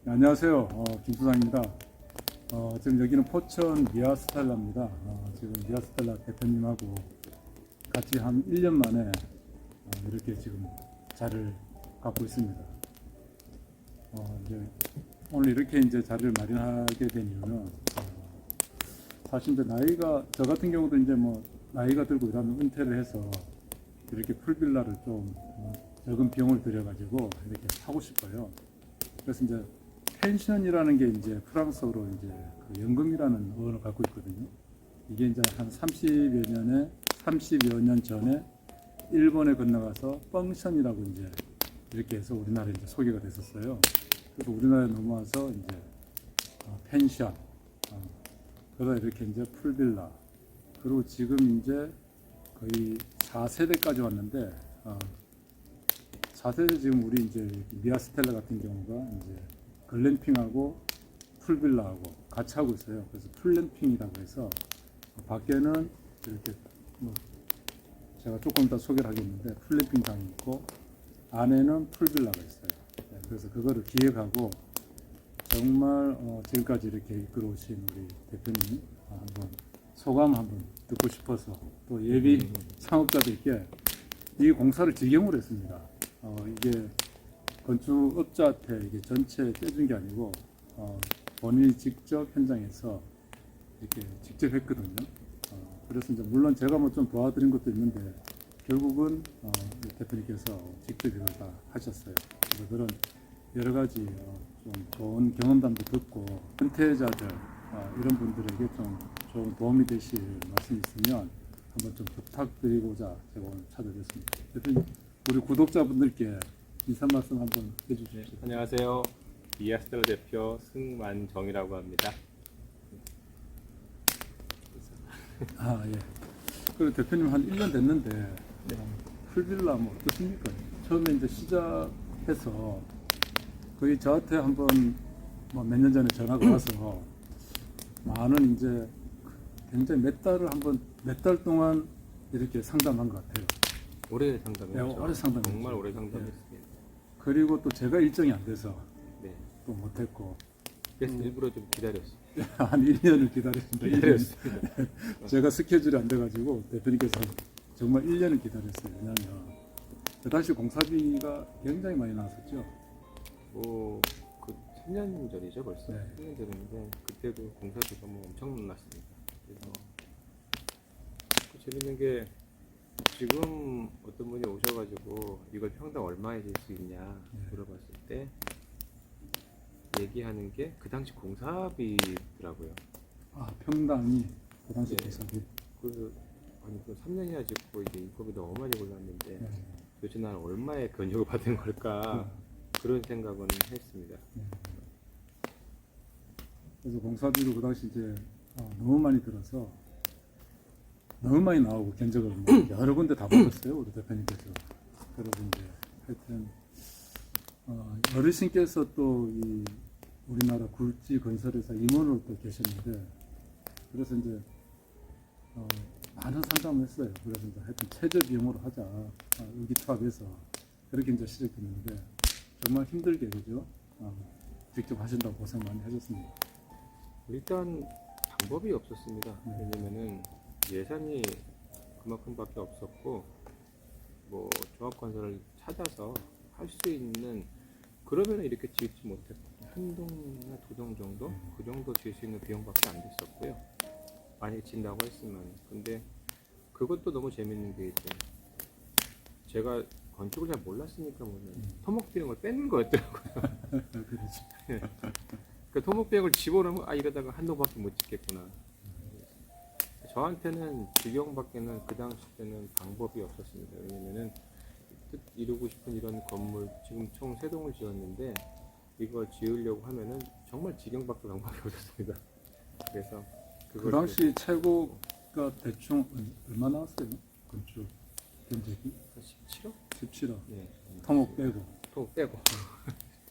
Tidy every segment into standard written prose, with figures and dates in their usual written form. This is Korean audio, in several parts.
네, 안녕하세요. 김수상입니다. 지금 여기는 포천 미아스텔라입니다. 지금 미아스텔라 대표님하고 같이 한 1년 만에 이렇게 지금 자리를 갖고 있습니다. 이제 오늘 이렇게 이제 자리를 마련하게 된 이유는 사실 이제 나이가 저 같은 경우도 이제 뭐 나이가 들고 이러면 은퇴를 해서 이렇게 풀빌라를 좀 적은 비용을 들여가지고 이렇게 사고 싶어요. 그래서 이제 펜션이라는 게 이제 프랑스어로 이제 그 연금이라는 어원을 갖고 있거든요. 이게 이제 한 30여 년 전에 일본에 건너가서 펑션이라고 이제 이렇게 해서 우리나라에 이제 소개가 됐었어요. 그래서 우리나라에 넘어와서 이제 펜션, 그러다 이렇게 이제 풀빌라, 그리고 지금 이제 거의 4세대까지 왔는데 4세대 지금 우리 이제 미아스텔라 같은 경우가 이제 글램핑하고 풀빌라하고 같이 하고 있어요. 그래서 풀램핑이라고 해서 밖에는 이렇게 뭐 제가 조금 이따 소개를 하겠는데 풀램핑장이 있고 안에는 풀빌라가 있어요. 네, 그래서 그거를 기획하고 정말 지금까지 이렇게 이끌어오신 우리 대표님 한번 소감 한번 듣고 싶어서 또 예비 창업자들께 이 공사를 직영으로 했습니다. 이게 건축업자한테 이게 전체 떼준 게 아니고 본인이 직접 현장에서 이렇게 직접 했거든요. 그래서 이제 물론 제가 뭐 좀 도와드린 것도 있는데 결국은 대표님께서 직접 이걸 다 하셨어요. 그래서 그런 여러 가지 좀 좋은 경험담도 듣고 은퇴자들 이런 분들에게 좀 좋은 도움이 되실 말씀 있으면 한번 좀 부탁드리고자 제가 오늘 찾아뵙습니다. 대표님, 우리 구독자분들께 인사 말씀 한번 해주시죠. 네, 안녕하세요. 미아스텔라 대표 승만정이라고 합니다. 예. 그리고 대표님 한 1년 됐는데 풀빌라 뭐 어떻습니까? 처음에 이제 시작해서 거의 저한테 한번 뭐 몇 년 전에 전화가 와서 많은 이제 굉장히 몇 달 동안 이렇게 상담한 것 같아요. 오래 상담했죠. 네, 오래 상담했죠. 정말 오래 상담했습니다. 그리고 또 제가 일정이 안 돼서 네. 또 못했고 그래서 일부러 좀 기다렸어요. 한 1년을 기다렸습니다. 기다렸습니다. 제가 스케줄이 안 돼가지고 대표님께서 정말 1년을 기다렸어요. 왜냐하면 그 당시 공사비가 굉장히 많이 나왔었죠. 그 3년 전이죠 벌써. 네. 3년 전인데 그때도 공사비가 뭐 엄청 났습니다. 그래서 재밌는 게 지금 어떤 분이 오셔가지고 이걸 평당 얼마에 줄 수 있냐 물어봤을 때 얘기하는 게 그 당시 공사비더라고요. 평당이 그 당시 네. 공사비. 그 3년이나 짓고 이제 인건비 너무 많이 올랐는데 네. 도대체 나는 얼마에 견적을 받은 걸까 그런 생각은 했습니다. 그래서 공사비도 그 당시 이제 너무 많이 들어서 너무 많이 나오고 견적을 뭐 여러 군데 다 받았어요 우리 대표님께서. 그리고 이제 하여튼 어르신께서 또 이 우리나라 굴지 건설회사 임원으로 또 계셨는데 그래서 이제 많은 상담을 했어요. 그래서 이제 하여튼 최저 비용으로 하자 의기투합해서 그렇게 이제 시작했는데 정말 힘들게 그죠? 직접 하신다고 고생 많이 하셨습니다. 일단 방법이 없었습니다. 네. 왜냐면은 예산이 그만큼밖에 없었고 뭐 조합건설을 찾아서 할 수 있는 그러면 이렇게 지지 못했고 한 동이나 두 동 정도 그 정도 지을 수 있는 비용밖에 안 됐었고요. 만약에 진다고 했으면. 근데 그것도 너무 재밌는 게 이제 제가 건축을 잘 몰랐으니까 토목 비용을 빼는 거였더라고요. 그렇지. 그 토목 비용을 집어넣으면 이러다가 한 동밖에 못 짓겠구나. 저한테는 지경밖에는 그 당시 때는 방법이 없었습니다. 왜냐면은 뜻 이루고 싶은 이런 건물 지금 총 3동을 지었는데 이거 지으려고 하면은 정말 지경밖에 방법이 없었습니다. 그래서 그 당시 최고가 대충 얼마 나왔어요? 건축 견적이? 17억? 17억. 네. 토목 빼고. 토목 빼고.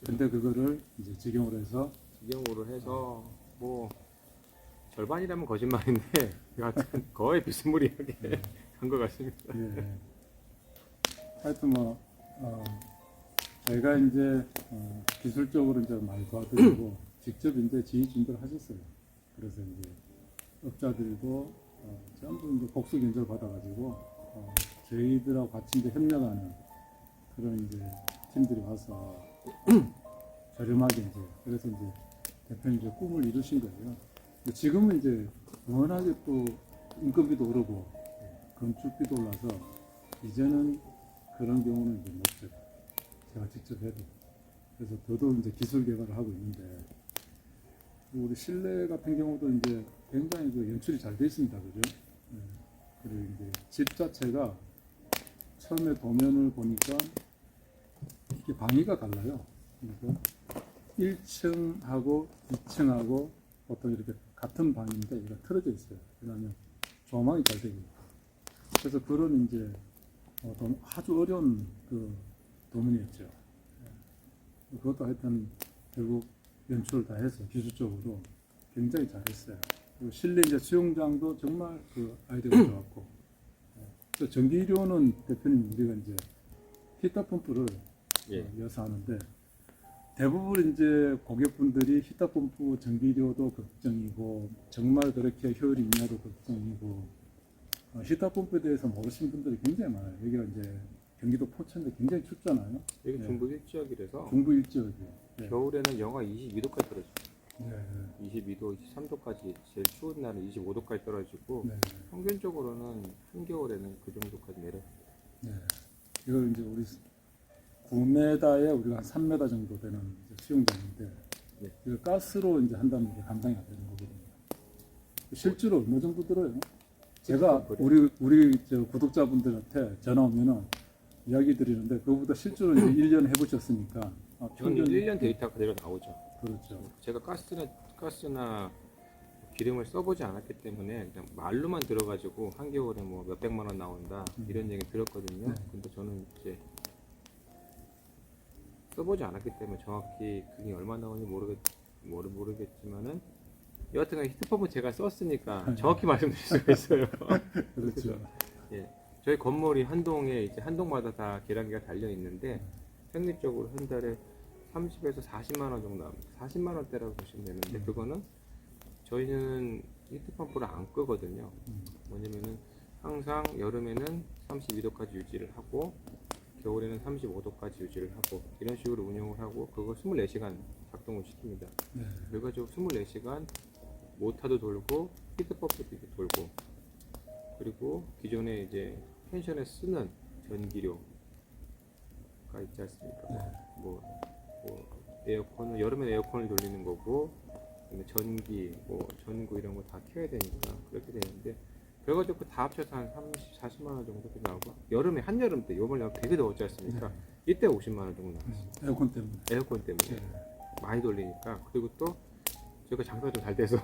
근데 그거를 이제 직영으로 해서 지경으로 해서 뭐 절반이라면 거짓말인데 여하튼 거의 비스무리하게 한 것 같습니다. 예. 하여튼 뭐 저희가 이제 기술적으로 이제 많이 도와드리고 직접 이제 지휘 진도를 하셨어요. 그래서 이제 업자들도 전부 이제 복수 견적을 받아가지고 저희들하고 같이 이제 협력하는 그런 이제 팀들이 와서 저렴하게 이제 그래서 이제 대표님 이제 꿈을 이루신 거예요. 근데 지금은 이제 워낙에 또 인건비도 오르고 건축비도 올라서 이제는 그런 경우는 이제 못 써요. 제가 직접 해도. 그래서 저도 이제 기술 개발을 하고 있는데 그리고 우리 실내 같은 경우도 이제 굉장히 그 연출이 잘 돼 있습니다. 그죠? 네. 그리고 이제 집 자체가 처음에 도면을 보니까 이게 방위가 달라요. 그러니까 1층하고 2층하고 보통 이렇게 같은 방인데 얘가 틀어져 있어요. 왜냐하면 조망이 잘 되니까. 그래서 그런 이제 아주 어려운 그 도면이었죠. 그것도 하여튼 결국 연출을 다 해서 기술적으로 굉장히 잘했어요. 그리고 실내 이제 수영장도 정말 그 아이디어가 좋았고, 또 전기료는 대표님 우리가 이제 히터 펌프를 이어서 하는데 대부분 이제 고객분들이 히터 펌프 전기료도 걱정이고 정말 그렇게 효율이 있냐도 걱정이고 히터 펌프에 대해서 모르시는 분들이 굉장히 많아요. 여기가 이제 경기도 포천인데 굉장히 춥잖아요. 여기 네. 중부 일지역이라서 중부 일지역이에요. 네. 겨울에는 영하 22도까지 떨어져요. 네. 22도, 23도까지 제일 추운 날은 25도까지 떨어지고 네. 평균적으로는 한겨울에는 그 정도까지 내려요. 네. 이걸 이제 우리 9m에 우리가 한 3m 정도 되는 이제 수영장인데 네. 이거 가스로 이제 한다면 이게 감당이 안 되는 거거든요. 실제로 얼마 정도 들어요? 제가 우리 저 구독자분들한테 전화 오면은 이야기 드리는데 그거보다 실제로 이제 1년 해보셨으니까 저는 1년 데이터가 그대로 나오죠. 그렇죠. 제가 가스나 기름을 써보지 않았기 때문에 그냥 말로만 들어가지고 한겨울에 뭐 몇백만 원 나온다 이런 얘기 들었거든요. 네. 근데 저는 이제 써보지 않았기 때문에 정확히 그게 얼마 나오는지 모르겠지만은 여하튼 히트펌프 제가 썼으니까 정확히 말씀드릴 수가 있어요. 그렇죠. 예, 저희 건물이 한 동에 이제 한 동마다 다 계량기가 달려 있는데 평균적으로 한 달에 30에서 40만 원 정도 나옵니다. 40만 원대라고 보시면 되는데 그거는 저희는 히트펌프를 안 끄거든요. 뭐냐면은 항상 여름에는 32도까지 유지를 하고 겨울에는 35도까지 유지를 하고 이런 식으로 운영을 하고 그걸 24시간 작동을 시킵니다. 네. 그래가지고 24시간 모터도 돌고 히트펌프도 이렇게 돌고 그리고 기존에 이제 펜션에 쓰는 전기료가 있지 않습니까? 네. 뭐 에어컨은 여름에 에어컨을 돌리는 거고 그다음에 전기, 뭐 전구 이런 거 다 켜야 되니까 그렇게 되는데 그래가지고 다 합쳐서 한 30, 40만 원 정도 나오고 여름에 한여름 때 요번에 되게 더웠지 않습니까? 이때 50만 원 정도 나왔어요. 에어컨 때문에. 에어컨 때문에 네. 많이 돌리니까 그리고 또 제가 장사가 좀 잘 돼서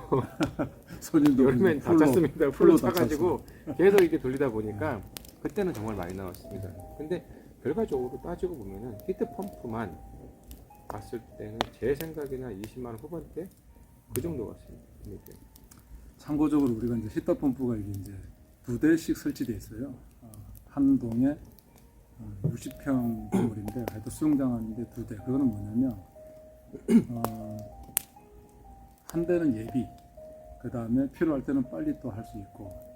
손님도 여름엔 다 풀로, 찼습니다. 풀로 풀로 다 차가지고 계속 이렇게 돌리다 보니까 그때는 정말 많이 나왔습니다. 근데 결과적으로 따지고 보면은 히트 펌프만 봤을 때는 제 생각에는 20만 원 후반대 그 정도 같습니다. 금액이. 참고적으로 우리가 이제 히터 펌프가 이게 이제 2대씩 설치되어 있어요. 한 동에 60평 건물인데 하여튼 수영장 하는데 2대. 그거는 뭐냐면 한 대는 예비, 그 다음에 필요할 때는 빨리 또 할 수 있고.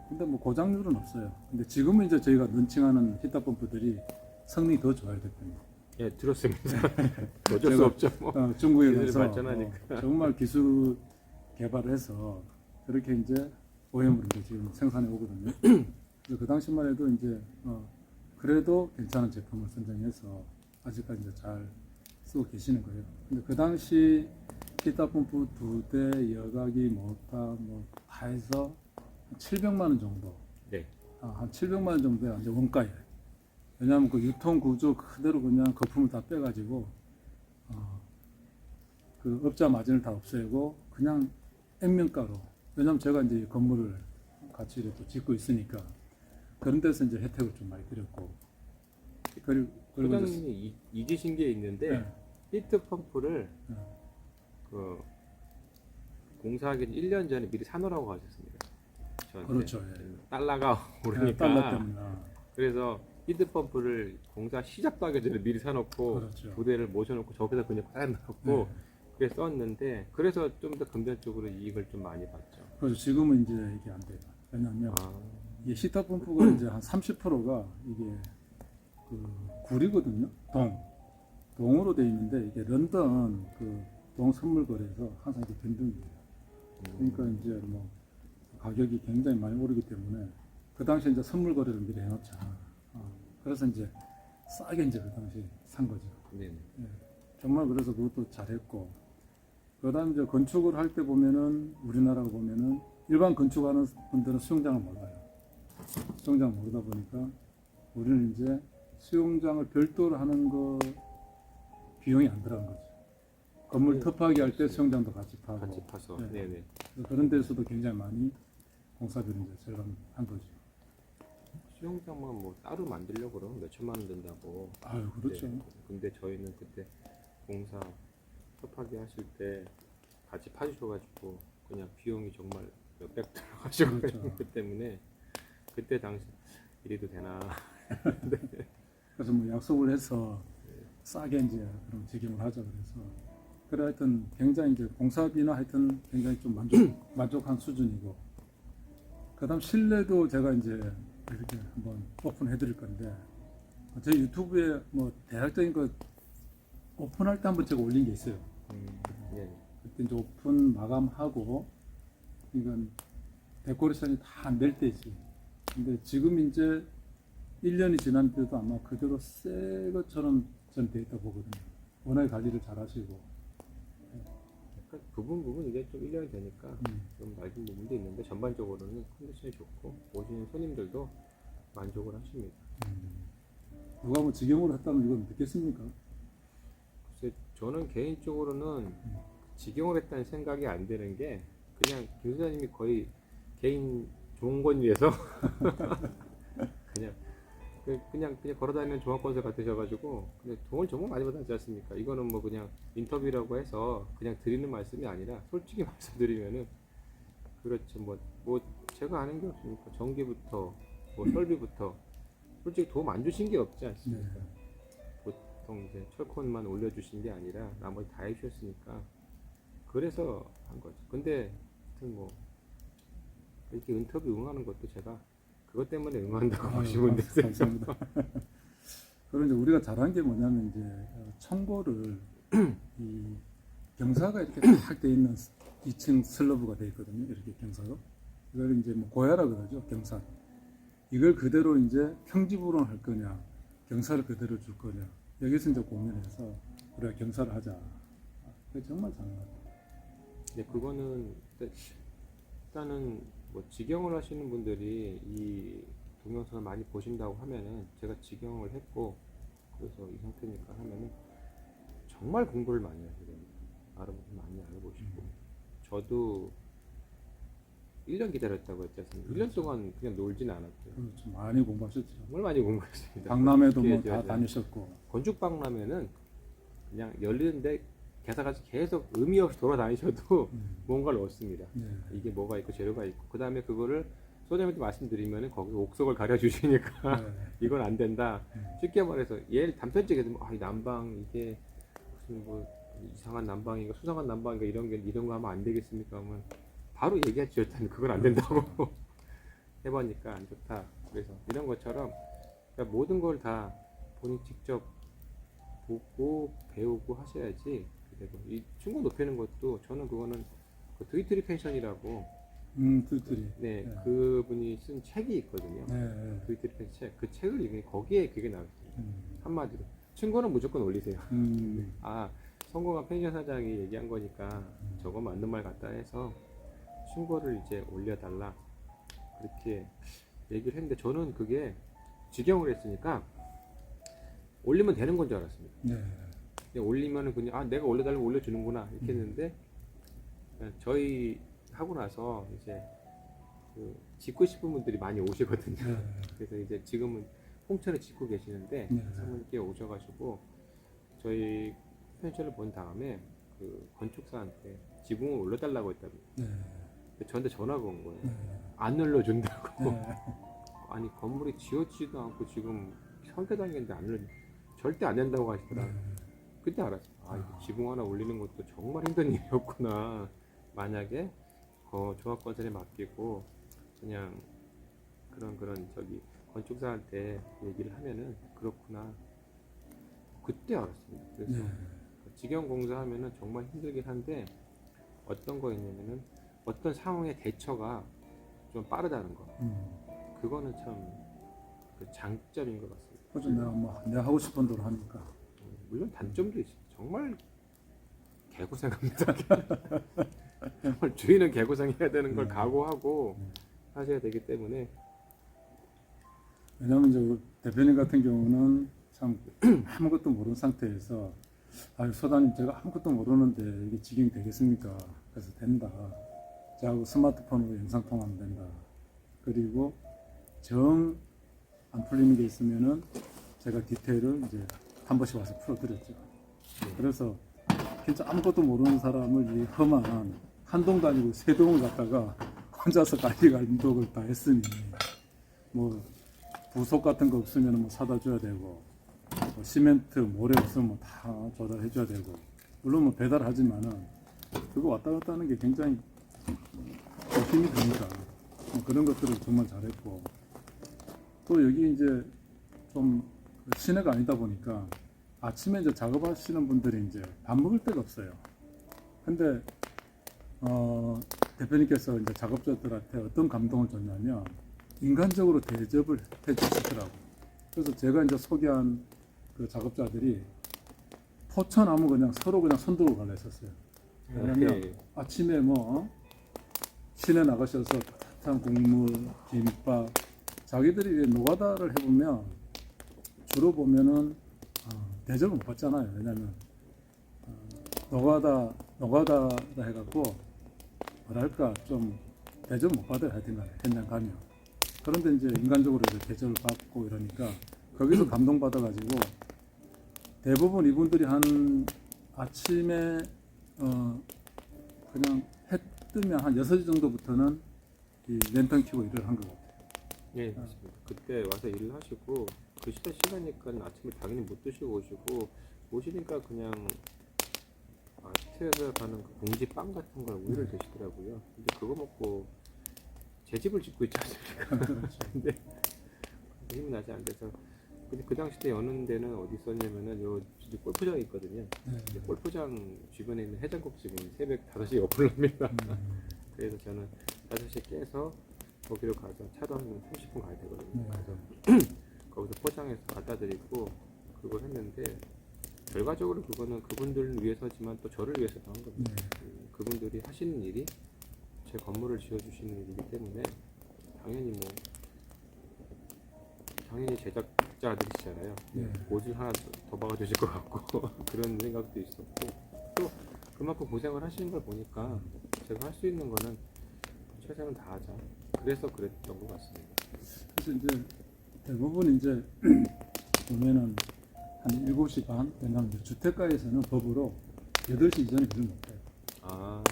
근데 뭐 고장률은 없어요. 근데 지금은 이제 저희가 런칭하는 히터 펌프들이 성능이 더 좋아요, 대표님. 예, 들었습니다. 어쩔 수 없죠. 뭐. 중국에 기술이 가서 발전하니까. 정말 기술 개발을 해서 그렇게 이제 OEM으로 이제 지금 생산해 오거든요. 그래서 그 당시만 해도 이제 그래도 괜찮은 제품을 선정해서 아직까지 이제 잘 쓰고 계시는 거예요. 근데 그 당시 히터 펌프 2대, 여각이, 모터 뭐 다 해서 700만 원 정도. 네. 한 700만 원 정도야 이제 원가예요. 왜냐하면 그 유통 구조 그대로 그냥 거품을 다 빼가지고 그 업자 마진을 다 없애고 그냥 액면가로. 왜냐하면 제가 이제 건물을 같이 이렇게 짓고 있으니까 그런 데서 이제 혜택을 좀 많이 드렸고. 그리고 이제 소장님이 잊으신 게 있는데 히트 펌프를 그 공사하기 1년 전에 미리 사놓으라고 하셨습니다. 저한테. 그렇죠. 달러가 오르니까. 달러 때문에. 그래서 히트펌프를 공사 시작도 하기 전에 미리 사놓고 그렇죠. 부대를 모셔놓고 저기다 그냥 쌓아놓고 네. 그게 썼는데 그래서 좀 더 금전적으로 이익을 좀 많이 봤죠. 그래서 지금은 이제 이게 안 돼요. 왜냐하면 아, 이 히터 펌프가 이제 한 30%가 이게 그 굴이거든요. 동으로 돼 있는데 이게 런던 그 동 선물 거래에서 항상 이게 변동이에요. 그러니까 이제 뭐 가격이 굉장히 많이 오르기 때문에 그 당시에 이제 선물 거래를 미리 해놓자. 그래서 이제 싸게 이제 그 당시 산 거죠. 네네. 예. 정말 그래서 그것도 잘했고, 그다음 이제 건축을 할 때 보면은 우리나라가 보면은 일반 건축하는 분들은 수영장을 몰라요. 수영장 모르다 보니까 우리는 이제 수영장을 별도로 하는 거 비용이 안 들어간 거죠. 건물 네, 터프하게 할 때 그렇죠. 수영장도 같이 파고 같이 파서. 네. 네네. 그래서 그런 데서도 굉장히 많이 공사비를 이제 절감한 거죠. 수영장만 뭐 따로 만들려고 그러면 몇 천만 원 든다고. 아유 그렇죠. 네. 근데 저희는 그때 공사 협하게 하실 때 같이 파주셔가지고 그냥 비용이 정말 몇백 들어가시고 그렇죠. 그랬기 때문에 그때 당시 이래도 되나. 그래서 뭐 약속을 해서 싸게 이제 그럼 직영을 하자 그래서 그래 하여튼 굉장히 이제 공사비나 하여튼 굉장히 좀 만족한 수준이고 그다음 실내도 제가 이제 이렇게 한번 오픈해 드릴 건데 제 유튜브에 뭐 대략적인 거 오픈할 때 한번 제가 올린 게 있어요. 네. 그때 이제 오픈 마감하고 이건 데코레이션이 다 안 될 때지. 근데 지금 이제 1년이 지났는데도 아마 그대로 새 것처럼 전 돼 있다 보거든요. 워낙에 관리를 잘 하시고. 약간 부분 이게 좀 1년이 되니까 좀 낡은 부분도 있는데 전반적으로는 컨디션이 좋고 오시는 손님들도 만족을 하십니다. 누가 뭐 직영으로 했다면 이건 믿겠습니까? 글쎄 저는 개인적으로는 직영을 했다는 생각이 안 드는 게 그냥 김 소장님이 거의 개인 종건위에서 그냥 걸어다니는 종합건설 같으셔가지고 근데 돈을 정말 많이 받지 않습니까? 이거는 뭐 그냥 인터뷰라고 해서 그냥 드리는 말씀이 아니라 솔직히 말씀드리면은 그렇죠. 뭐 제가 아는 게 없으니까 전기부터 뭐 설비부터 솔직히 도움 안 주신 게 없지 않습니까? 네. 보통 이제 철콘만 올려주신 게 아니라 나머지 다 해주셨으니까 그래서 한 거죠. 근데 하여튼 뭐 이렇게 인터뷰 응하는 것도 제가 그것 때문에 응한다고 보시면 되세요. 감사합니다. 그리고 이제 우리가 잘한 게 뭐냐면 이제 청고를 이 경사가 이렇게 딱 돼 있는 2층 슬러브가 돼 있거든요. 이렇게 경사로. 이걸 이제 뭐 고야라 그러죠. 경사. 이걸 그대로 이제 평지부로 할 거냐, 경사를 그대로 줄 거냐. 여기서 이제 고민해서 우리가 경사를 하자. 그게 정말 잘한 것 같아요. 네, 그거는 일단은 뭐 직영을 하시는 분들이 이 동영상을 많이 보신다고 하면은 제가 직영을 했고 그래서 이 상태니까 하면은 정말 공부를 많이 하셔야 됩니다. 많이 알아보시고 저도 1년 기다렸다고 했지 않습니까? 1년 동안 그냥 놀진 않았고요. 좀 많이 공부하셨죠. 정말 많이 공부했습니다. 박람회도 뭐 특히 다 이제 다니셨고. 건축 박람회는 그냥 열리는데 개사같이 계속 의미 없이 돌아다니셔도 뭔가를 얻습니다. 네. 이게 뭐가 있고 재료가 있고 그 다음에 그거를 소장님한테 말씀드리면 거기서 옥석을 가려주시니까 네. 이건 안 된다. 쉽게 말해서 얘를 단편적으로 이 난방 이게 무슨 뭐 이상한 난방인가 수상한 난방인가 이런 거 하면 안 되겠습니까? 하면 바로 얘기하죠. 일단 그건 안 된다고 해보니까 안 좋다. 그래서 이런 것처럼 그러니까 모든 걸 다 본인 직접 보고 배우고 하셔야지. 그리고 이 층고 높이는 것도 저는 그거는 그 드위트리 펜션이라고 뚜뚜리. 네, 네. 그분이 쓴 책이 있거든요. 네. 드위트리 펜션 책. 그 책을 읽으니 거기에 그게 나왔어요. 한마디로 층고는 무조건 올리세요. 아 성공한 펜션 사장이 얘기한 거니까 저거 맞는 말 같다 해서 층고를 이제 올려달라 그렇게 얘기를 했는데 저는 그게 직영을 했으니까 올리면 되는 건 줄 알았습니다. 네. 근데 올리면은 그냥 내가 올려달라고 올려주는구나 이렇게 했는데 저희 하고 나서 이제 그 짓고 싶은 분들이 많이 오시거든요. 네. 그래서 이제 지금은 홍천에 짓고 계시는데 네. 사모님께 오셔가지고 저희 펜션을 본 다음에 그 건축사한테 지붕을 올려달라고 했답니다. 네. 저한테 전화가 온 거예요. 네. 안 올려준다고. 네. 아니 건물이 지어지지도 않고 지금 설계단계인데 절대 안 된다고 하시더라. 네. 그때 알았어. 아, 이거 지붕 하나 올리는 것도 정말 힘든 일이었구나. 만약에 종합건설에 맡기고 그냥 그런 저기 건축사한테 얘기를 하면은 그렇구나. 그때 알았습니다. 그래서 네. 직영공사하면은 정말 힘들긴 한데 어떤 거 있냐면은 어떤 상황의 대처가 좀 빠르다는 거. 그거는 참 그 장점인 것 같습니다. 그래서 내가 하고 싶은 대로 하니까. 물론 단점도 있어요. 정말 개고생합니다. 정말 주인은 개고생해야 되는 걸 네. 각오하고 네. 하셔야 되기 때문에 왜냐하면 이제 대표님 같은 경우는 참 아무것도 모르는 상태에서 아유 소장님 제가 아무것도 모르는데 이게 직영이 되겠습니까? 그래서 된다. 저하고 스마트폰으로 영상 통화하면 된다. 그리고 정 안 풀리는 게 있으면은 제가 디테일을 이제 한 번씩 와서 풀어드렸죠. 그래서 진짜 아무것도 모르는 사람을 이 험한 한 동도 아니고 세 동을 갖다가 혼자서 갈리갈독을 다 했으니 뭐 부속 같은 거 없으면 뭐 사다 줘야 되고 뭐 시멘트 모래 없으면 뭐 다 조달해 줘야 되고 물론 뭐 배달하지만은 그거 왔다 갔다 하는 게 굉장히 힘이 듭니다. 뭐 그런 것들을 정말 잘했고 또 여기 이제 좀 시내가 아니다 보니까 아침에 이제 작업하시는 분들이 이제 밥 먹을 데가 없어요. 근데 대표님께서 이제 작업자들한테 어떤 감동을 줬냐면 인간적으로 대접을 해주시더라고. 그래서 제가 이제 소개한 그 작업자들이 포천나무 그냥 서로 그냥 손들고 갈라 했었어요. 왜냐면 네. 아침에 시내 나가셔서 따뜻한 국물, 김밥 자기들이 노가다를 해보면 주로 보면은 대접을 못 받잖아요. 왜냐면 노가다라 해갖고 뭐랄까 좀 대접 못 받아요. 하여튼간에 현장 가면. 그런데 이제 인간적으로 이제 대접을 받고 이러니까 거기서 감동받아가지고 대부분 이분들이 한 아침에 그냥 해 뜨면 한 6시 정도부터는 이 랜턴 켜고 일을 한 것 같아요. 예, 맞습니다. 그때 와서 일을 하시고 그 시간이니까 아침에 당연히 못 드시고 오시니까 그냥 마트에서 가는 그 봉지 빵 같은 걸 우유를 드시더라고요. 근데 그거 먹고 제 집을 짓고 있지 않습니까? 근데 힘이 나지 않대서 근데 그 당시 때 여는 데는 어디 있었냐면은 요 골프장이 있거든요. 네. 골프장 주변에 있는 해장국 집은 새벽 5시에 오픈을 합니다. 그래서 저는 5시에 깨서 거기로 가서 차도 한 30분 가야 되거든요. 그래서 거기서 포장해서 갖다 드리고 그걸 했는데 결과적으로 그거는 그분들을 위해서지만 또 저를 위해서도 한 겁니다. 그분들이 하시는 일이 제 건물을 지어주시는 일이기 때문에 당연히 제작자들이시잖아요. 옷을 하나 더 박아주실 것 같고 그런 생각도 있었고 또 그만큼 고생을 하시는 걸 보니까 제가 할 수 있는 거는 최선을 다하자. 그래서 그랬던 것 같습니다. 그래서 이제 대부분 이제 보면은 한 7시 반, 왜냐면 이제 주택가에서는 법으로 8시 이전에 일을 못해요. 그렇구나.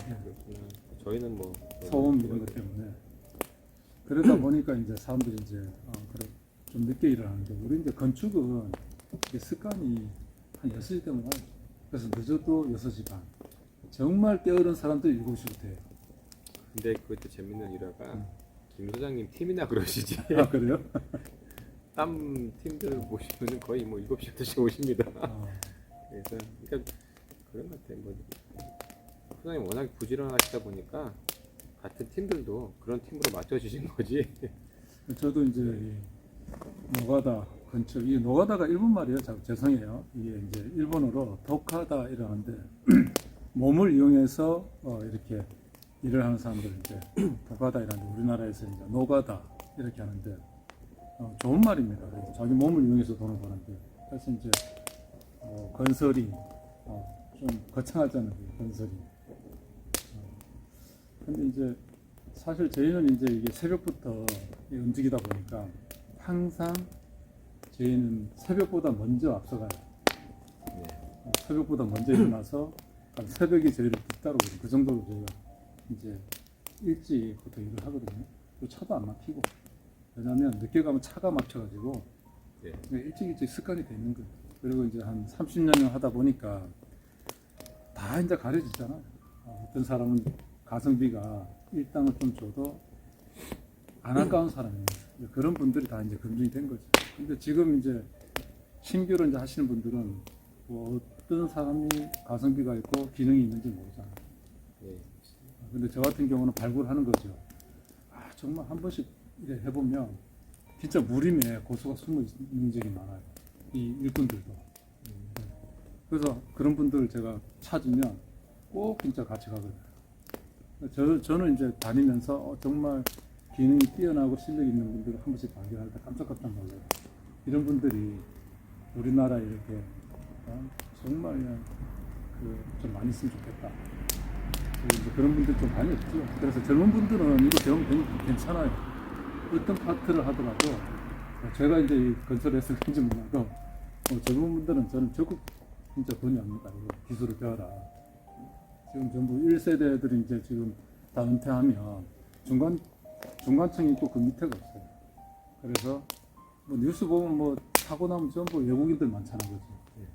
저희는 뭐 소음 이런 것 때문에. 그러다 보니까 이제 사람들이 이제 그래 좀 늦게 일을 하는데 우리 이제 건축은 이게 습관이 한 6시 되면 와요. 그래서 늦어도 6시 반. 정말 게으른 사람들이 7시부터 해요. 근데 그것도 재밌는 일화가 김 소장님 팀이나 그러시지. 아 그래요? 땀 팀들 보시면 거의 뭐 7시, 8시 오십니다. 그래서 그러니까 그런 것 같아요. 소장님 워낙 부지런하시다 보니까 같은 팀들도 그런 팀으로 맞춰주신 거지. 저도 이제 이 노가다 건축, 이 노가다가 일본 말이에요. 죄송해요. 이게 이제 일본어로 도카다 이러는데 몸을 이용해서 이렇게 일을 하는 사람들 이제 도가다 이라는데 우리나라에서 이제 노가다 이렇게 하는데 좋은 말입니다. 그래서 자기 몸을 이용해서 돈을 버는데 그래서 이제 건설이 좀 거창하잖아요. 건설이. 근데 이제 사실 저희는 이제 이게 새벽부터 움직이다 보니까 항상 저희는 새벽보다 먼저 앞서가요. 새벽보다 먼저 일어나서 새벽에 저희를 뒤따르거든요. 그 정도로 저희가 이제 일찍부터 일을 하거든요. 또 차도 안 막히고. 왜냐면 늦게 가면 차가 막혀가지고 네. 일찍 습관이 돼 있는 거예요. 그리고 이제 한 30년을 하다 보니까 다 이제 가려지잖아요. 어떤 사람은 가성비가 일당을 좀 줘도 안 아까운 사람이에요. 그런 분들이 다 이제 검증이 된 거죠. 근데 지금 이제 신규로 이제 하시는 분들은 뭐 어떤 사람이 가성비가 있고 기능이 있는지 모르잖아요. 네. 근데 저 같은 경우는 발굴하는 거죠. 정말 한 번씩 이래 해보면 진짜 무림에 고수가 숨어 있는 적이 많아요. 이 일꾼들도. 그래서 그런 분들을 제가 찾으면 꼭 진짜 같이 가거든요. 저는 이제 다니면서 정말 기능이 뛰어나고 실력 있는 분들을 한 번씩 발견할 때 깜짝깜짝 놀라요. 이런 분들이 우리나라에 이렇게 정말 그냥 좀 많이 있으면 좋겠다. 이제 그런 분들 좀 많이 없죠. 그래서 젊은 분들은 이거 배우면 괜찮아요. 어떤 파트를 하더라도 제가 이제 이 건설했을 건지 몰라도 젊은 분들은 저는 적극 진짜 권유합니다. 이거 기술을 배워라. 지금 전부 1세대들이 이제 지금 다 은퇴하면 중간층이 있고 그 밑에가 없어요. 그래서 뭐 뉴스 보면 뭐 사고 나면 전부 외국인들 많잖아, 그지?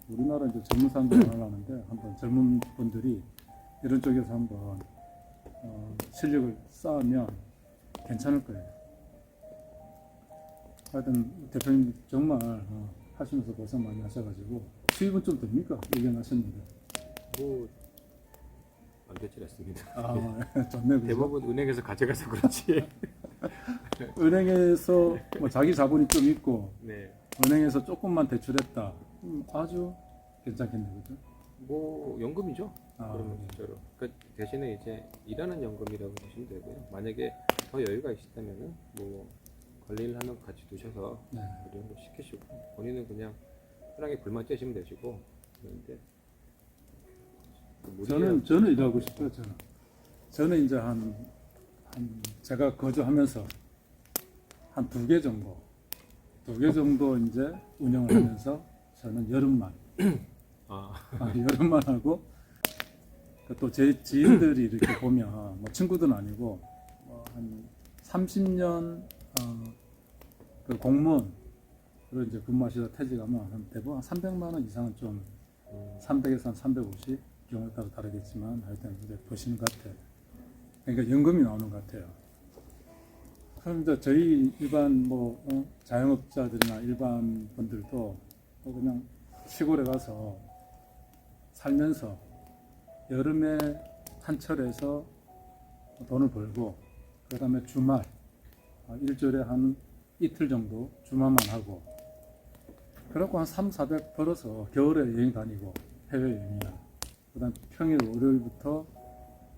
우리나라 이제 젊은 사람들 많아나는데 한번 젊은 분들이 이런 쪽에서 한번 실력을 쌓으면 괜찮을 거예요. 하여튼 대표님 정말 하시면서 고생 많이 하셔가지고 수입은 좀 됩니까? 얘기하셨는데. 뭐 안 되질 않습니다. 좋네. 그죠? 대부분 은행에서 가져가서 그렇지. 은행에서 뭐 자기 자본이 좀 있고 네. 은행에서 조금만 대출했다. 아주 괜찮겠네, 그죠? 뭐 연금이죠. 그러면 네. 진짜로. 그 대신에 이제 일하는 연금이라고 보시면 되고요. 만약에 더 여유가 있으시다면은 뭐 관리를 하는 거 같이 두셔서 네. 이런 거 시키시고 본인은 그냥 편하게 불만 쬐시면 되시고. 그런데 저는 일하고 싶어요. 저는 이제 한 제가 거주하면서 한 2개 정도 이제 운영을 하면서 저는 여름만 여름만 하고 또 제 지인들이 이렇게 보면 뭐 친구들은 아니고 한 30년 그 공무원 그리고 이제 근무하시다 퇴직하면 한 대부분 한 300만 원 이상은 좀 300에서 한 350 경우에 따라 다르겠지만 하여튼 이제 버시는 것 같아요. 그러니까 연금이 나오는 것 같아요. 그럼 이제 저희 일반 뭐 자영업자들이나 일반 분들도 그냥 시골에 가서 살면서 여름에 한철에서 돈을 벌고 그 다음에 주말 일주일에 한 이틀 정도 주말만 하고 그래갖고 한 300-400 벌어서 겨울에 여행 다니고 해외여행이나 그 다음 평일 월요일부터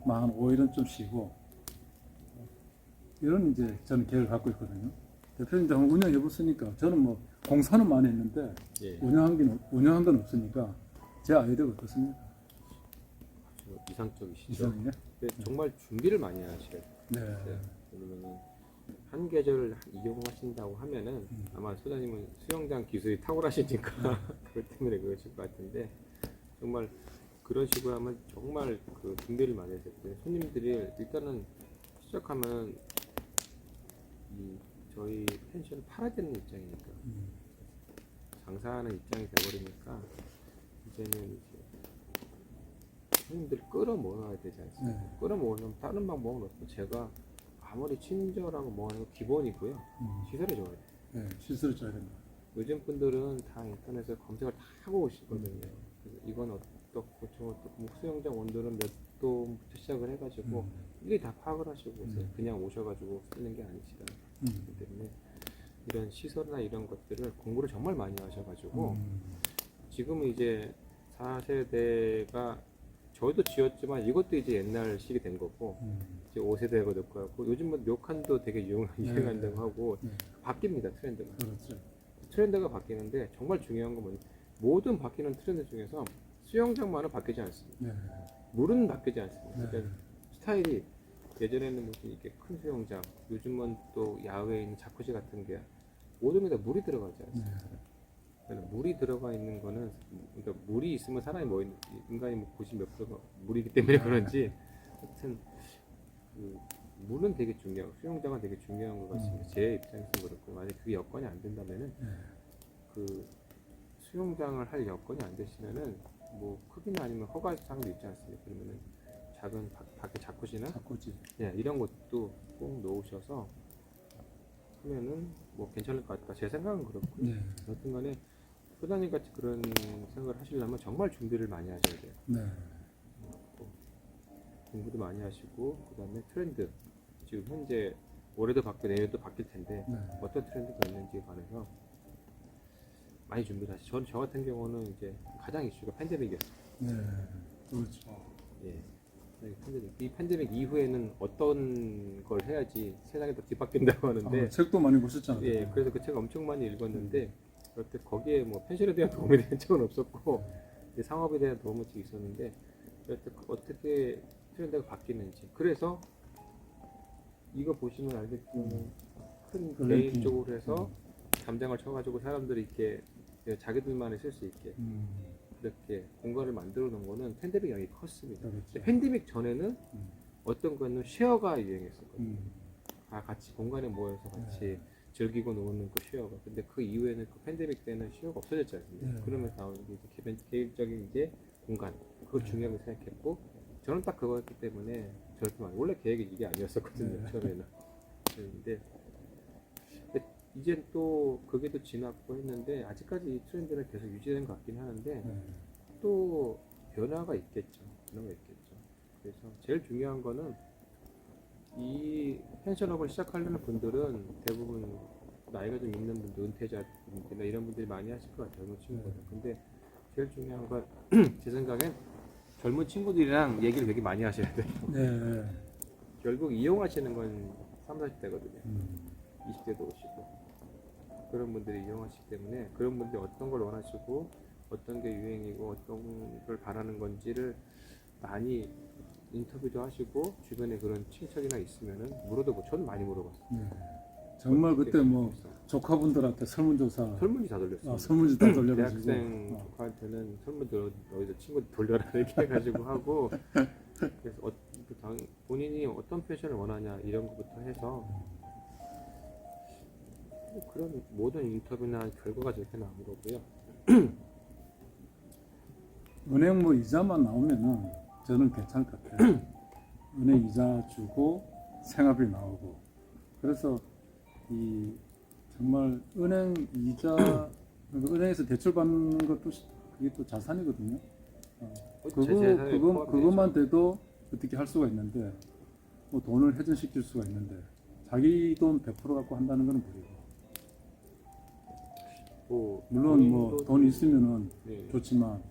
한 5일은 좀 쉬고 이런 이제 저는 계획을 갖고 있거든요. 대표님도 한번 운영해 보시니까 저는 뭐 공사는 많이 했는데 예. 운영한 건 없으니까 제 아이디어가 어떻습니까? 이상적이시죠. 이상이요? 근데 정말 준비를 많이 하셔야 돼요. 네. 왜냐면은 한 계절을 이용하신다고 하면은 아마 소장님은 수영장 기술이 탁월하시니까 그것 때문에 그러실 것 같은데 정말 그런 식으로 하면 정말 그 준비를 많이 하셔야 돼요. 손님들이 일단은 시작하면 이 저희 펜션을 팔아야 되는 입장이니까 장사하는 입장이 돼버리니까 이제는 이제 손님들 끌어모아야 되지 않습니까? 네. 끌어모으려면 다른 방법은 없고 제가 아무리 친절하고 뭐 하는 거 기본이고요. 시설을 줘야 돼요. 네, 실수를 줘야 된다. 요즘 분들은 다 인터넷에 검색을 다 하고 오시거든요. 그래서 이건 어떻고 저 어떻고 뭐 수영장 온도는 몇 도부터 시작을 해가지고 이게 다 파악을 하시고 오세요. 그냥 오셔가지고 쓰는 게 아니시라. 그렇기 때문에 이런 시설이나 이런 것들을 공부를 정말 많이 하셔가지고 지금은 이제 4세대가 저도 지었지만 이것도 이제 옛날식이 된 거고 이제 5세대가 될 거 같고 요즘 뭐 묘칸도 되게 유행한다고 하고 바뀝니다. 트렌드가. 그렇죠. 트렌드가 바뀌는데 정말 중요한 건 뭐냐 모든 바뀌는 트렌드 중에서 수영장만은 바뀌지 않습니다. 네. 물은 바뀌지 않습니다. 네. 그러니까 스타일이 예전에는 무슨 이렇게 큰 수영장 요즘은 또 야외에 있는 자쿠지 같은 게 모든 게 다 물이 들어가지 않습니다. 그러니까 물이 들어가 있는 거는 그러니까 물이 있으면 사람이 뭐 인간이 뭐 90몇 프로가 물이기 때문에 그런지 하여튼 그 물은 되게 중요하고 수영장은 되게 중요한 것 같습니다. 제 입장에서 그렇고 만약 그게 여건이 안 된다면은 네. 그 수영장을 할 여건이 안 되시면은 뭐 크기나 아니면 허가 사항도 있지 않습니까? 그러면은 작은 밖에 자쿠지나 자꾸지. 예, 이런 것도 꼭 놓으셔서 하면은 뭐 괜찮을 것 같다. 제 생각은 그렇고요. 네. 여튼간에 소장님 같이 그런 생각을 하시려면 정말 준비를 많이 하셔야 돼요. 네. 공부도 많이 하시고 그다음에 트렌드 지금 현재 올해도 바뀌고 내년도 바뀔 텐데 네. 어떤 트렌드가 있는지에 관해서 많이 준비를 하시죠. 저 같은 경우는 이제 가장 이슈가 팬데믹이었어요. 네. 그렇죠. 예. 이 팬데믹 이후에는 어떤 걸 해야지 세상이 더 뒤바뀐다고 하는데 책도 많이 보셨잖아요. 예, 그래서 그 책을 엄청 많이 읽었는데 그때 거기에 뭐 펜션에 대한 도움이 된 적은 없었고 이제 상업에 대한 도움은 있었는데 그때 어떻게 트렌드가 바뀌는지 그래서 이거 보시면 알겠지만 큰 글램핑. 개인 쪽으로 해서 담장을 쳐가지고 사람들이 이렇게 자기들만의 쓸 수 있게 그렇게 공간을 만들어 놓은 거는 팬데믹 영향이 컸습니다. 그렇죠. 근데 팬데믹 전에는 어떤 거는 쉐어가 유행했었거든요. 음. 같이 공간에 모여서 같이 즐기고 노는 그 쉐어가. 근데 그 이후에는 그 팬데믹 때는 쉐어가 없어졌지 않습니까? 네. 그러면서 나오는 게 이제 개인적인 이제 공간. 그걸 중요하게 생각했고 저는 딱 그거였기 때문에 저렇게 많이 원래 계획이 이게 아니었었거든요. 네. 처음에는. 근데 이제 또 그게 또 지났고 했는데 아직까지 이 트렌드는 계속 유지되는 것 같긴 하는데 네. 또 변화가 있겠죠. 변화가 있겠죠. 그래서 제일 중요한 거는 이 펜션업을 시작하려는 분들은 대부분 나이가 좀 있는 분들, 은퇴자분들이나 이런 분들이 많이 하실 것 같아요. 젊은 친구들. 근데 제일 중요한 건 제 생각엔 젊은 친구들이랑 얘기를 되게 많이 하셔야 돼요. 네. 결국 이용하시는 건 30, 40대거든요. 20대도 오시고. 그런 분들이 이용하시기 때문에 그런 분들이 어떤 걸 원하시고 어떤 게 유행이고 어떤 걸 바라는 건지를 많이 인터뷰도 하시고 주변에 그런 친척이나 있으면은 물어도 저는 많이 물어봤어요. 네. 정말 그때 뭐 조카분들한테 설문조사, 설문지 다 돌렸어요. 설문지 다 돌려가지고 대학생 조카한테는 설문지 어디서 친구들 돌려라 이렇게 해가지고 하고 그래서 본인이 어떤 패션을 원하냐 이런 것부터 해서 그런 모든 인터뷰나 결과가 저렇게 나온 거고요. 은행 뭐 이자만 나오면은 저는 괜찮을 것 같아요. 은행 이자 주고 생활비 나오고 그래서 이 정말 은행 이자 은행에서 대출 받는 것도 그게 또 자산이거든요. 그것만 돼도 어떻게 할 수가 있는데 뭐 돈을 회전시킬 수가 있는데 자기 돈 100% 갖고 한다는 건 무리고. 물론 뭐 돈 있으면은 네. 좋지만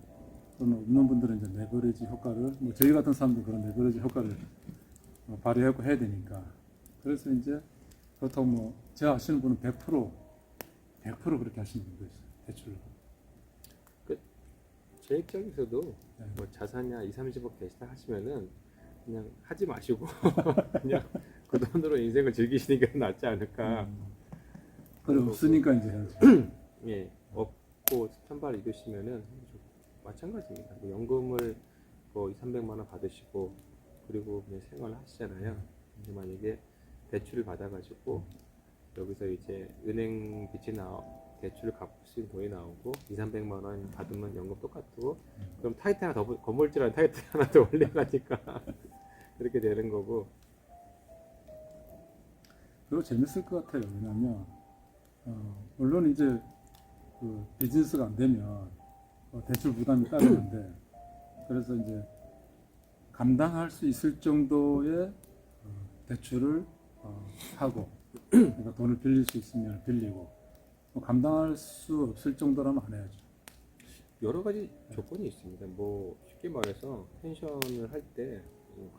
돈 없는 분들은 이제 레버리지 효과를 뭐 저희 같은 사람도 그런 레버리지 효과를 발휘하고 해야 되니까 그래서 이제 그렇다고 뭐 제가 아시는 분은 100% 그렇게 하시는 분도 있어요. 대출로. 제 입장에서도 네. 뭐 자산이야 2, 30억 대시다 하시면은 그냥 하지 마시고 그냥 그 돈으로 인생을 즐기시는 게 낫지 않을까. 그래 없으니까 이제 해야지. 예, 없고 스탠바를 이루시면은 마찬가지입니다. 뭐 연금을 뭐 2, 300만 원 받으시고 그리고 그냥 생활을 하시잖아요. 근데 만약에 대출을 받아가지고 여기서 이제 은행 빚이 대출을 갚을 수 있는 돈이 나오고 2, 300만 원 받으면 연금 똑같고 그럼 타이틀 하나 더 건물주라는 타이틀 하나 더 올려가니까 그렇게 되는 거고. 그리고 재밌을 것 같아요. 왜냐면 물론 이제 그 비즈니스가 안 되면 대출 부담이 따르는데 그래서 이제 감당할 수 있을 정도의 대출을 하고 그러니까 돈을 빌릴 수 있으면 빌리고 감당할 수 없을 정도라면 안 해야죠. 여러 가지 조건이 있습니다. 뭐 쉽게 말해서 펜션을 할 때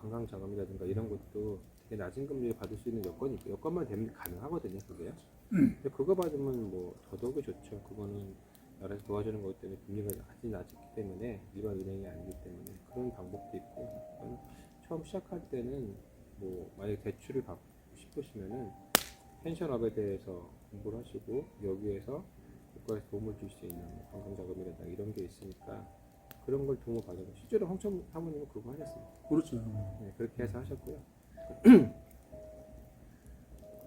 관광 자금이라든가 이런 것도 되게 낮은 금리를 받을 수 있는 여건이 있고 여건만 되면 가능하거든요. 그게. 근데 그거 받으면 뭐 더더욱이 좋죠. 그거는 나라에서 도와주는 것 때문에 금리가 아주 낮기 때문에 일반 은행이 아니기 때문에 그런 방법도 있고 처음 시작할 때는 뭐 만약에 대출을 받고 싶으시면은 펜션업에 대해서 공부를 하시고 여기에서 국가에서 도움을 줄 수 있는 관광자금이라든가 이런 게 있으니까 그런 걸 도움을 받아서 실제로 홍천 사모님은 그거 하셨습니다. 그렇죠. 네, 그렇게 해서 하셨고요.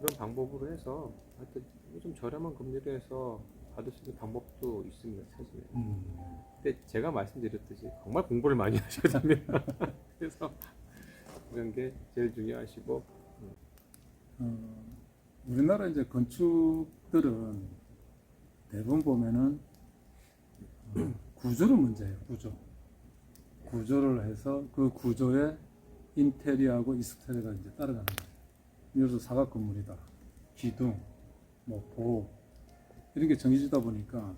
그런 방법으로 해서 하여튼 좀 저렴한 금리로 해서 받을 수 있는 방법도 있습니다, 사실. 근데 제가 말씀드렸듯이 정말 공부를 많이 하셔야 됩니다. 그래서 그런 게 제일 중요하시고. 우리나라 이제 건축들은 대부분 보면은 구조로 문제예요. 구조를 해서 그 구조에 인테리어하고 익스테리어가 이제 따라가는 거예요. 예를 들어서 사각 건물이다, 기둥, 뭐 보호 이런 게 정해지다 보니까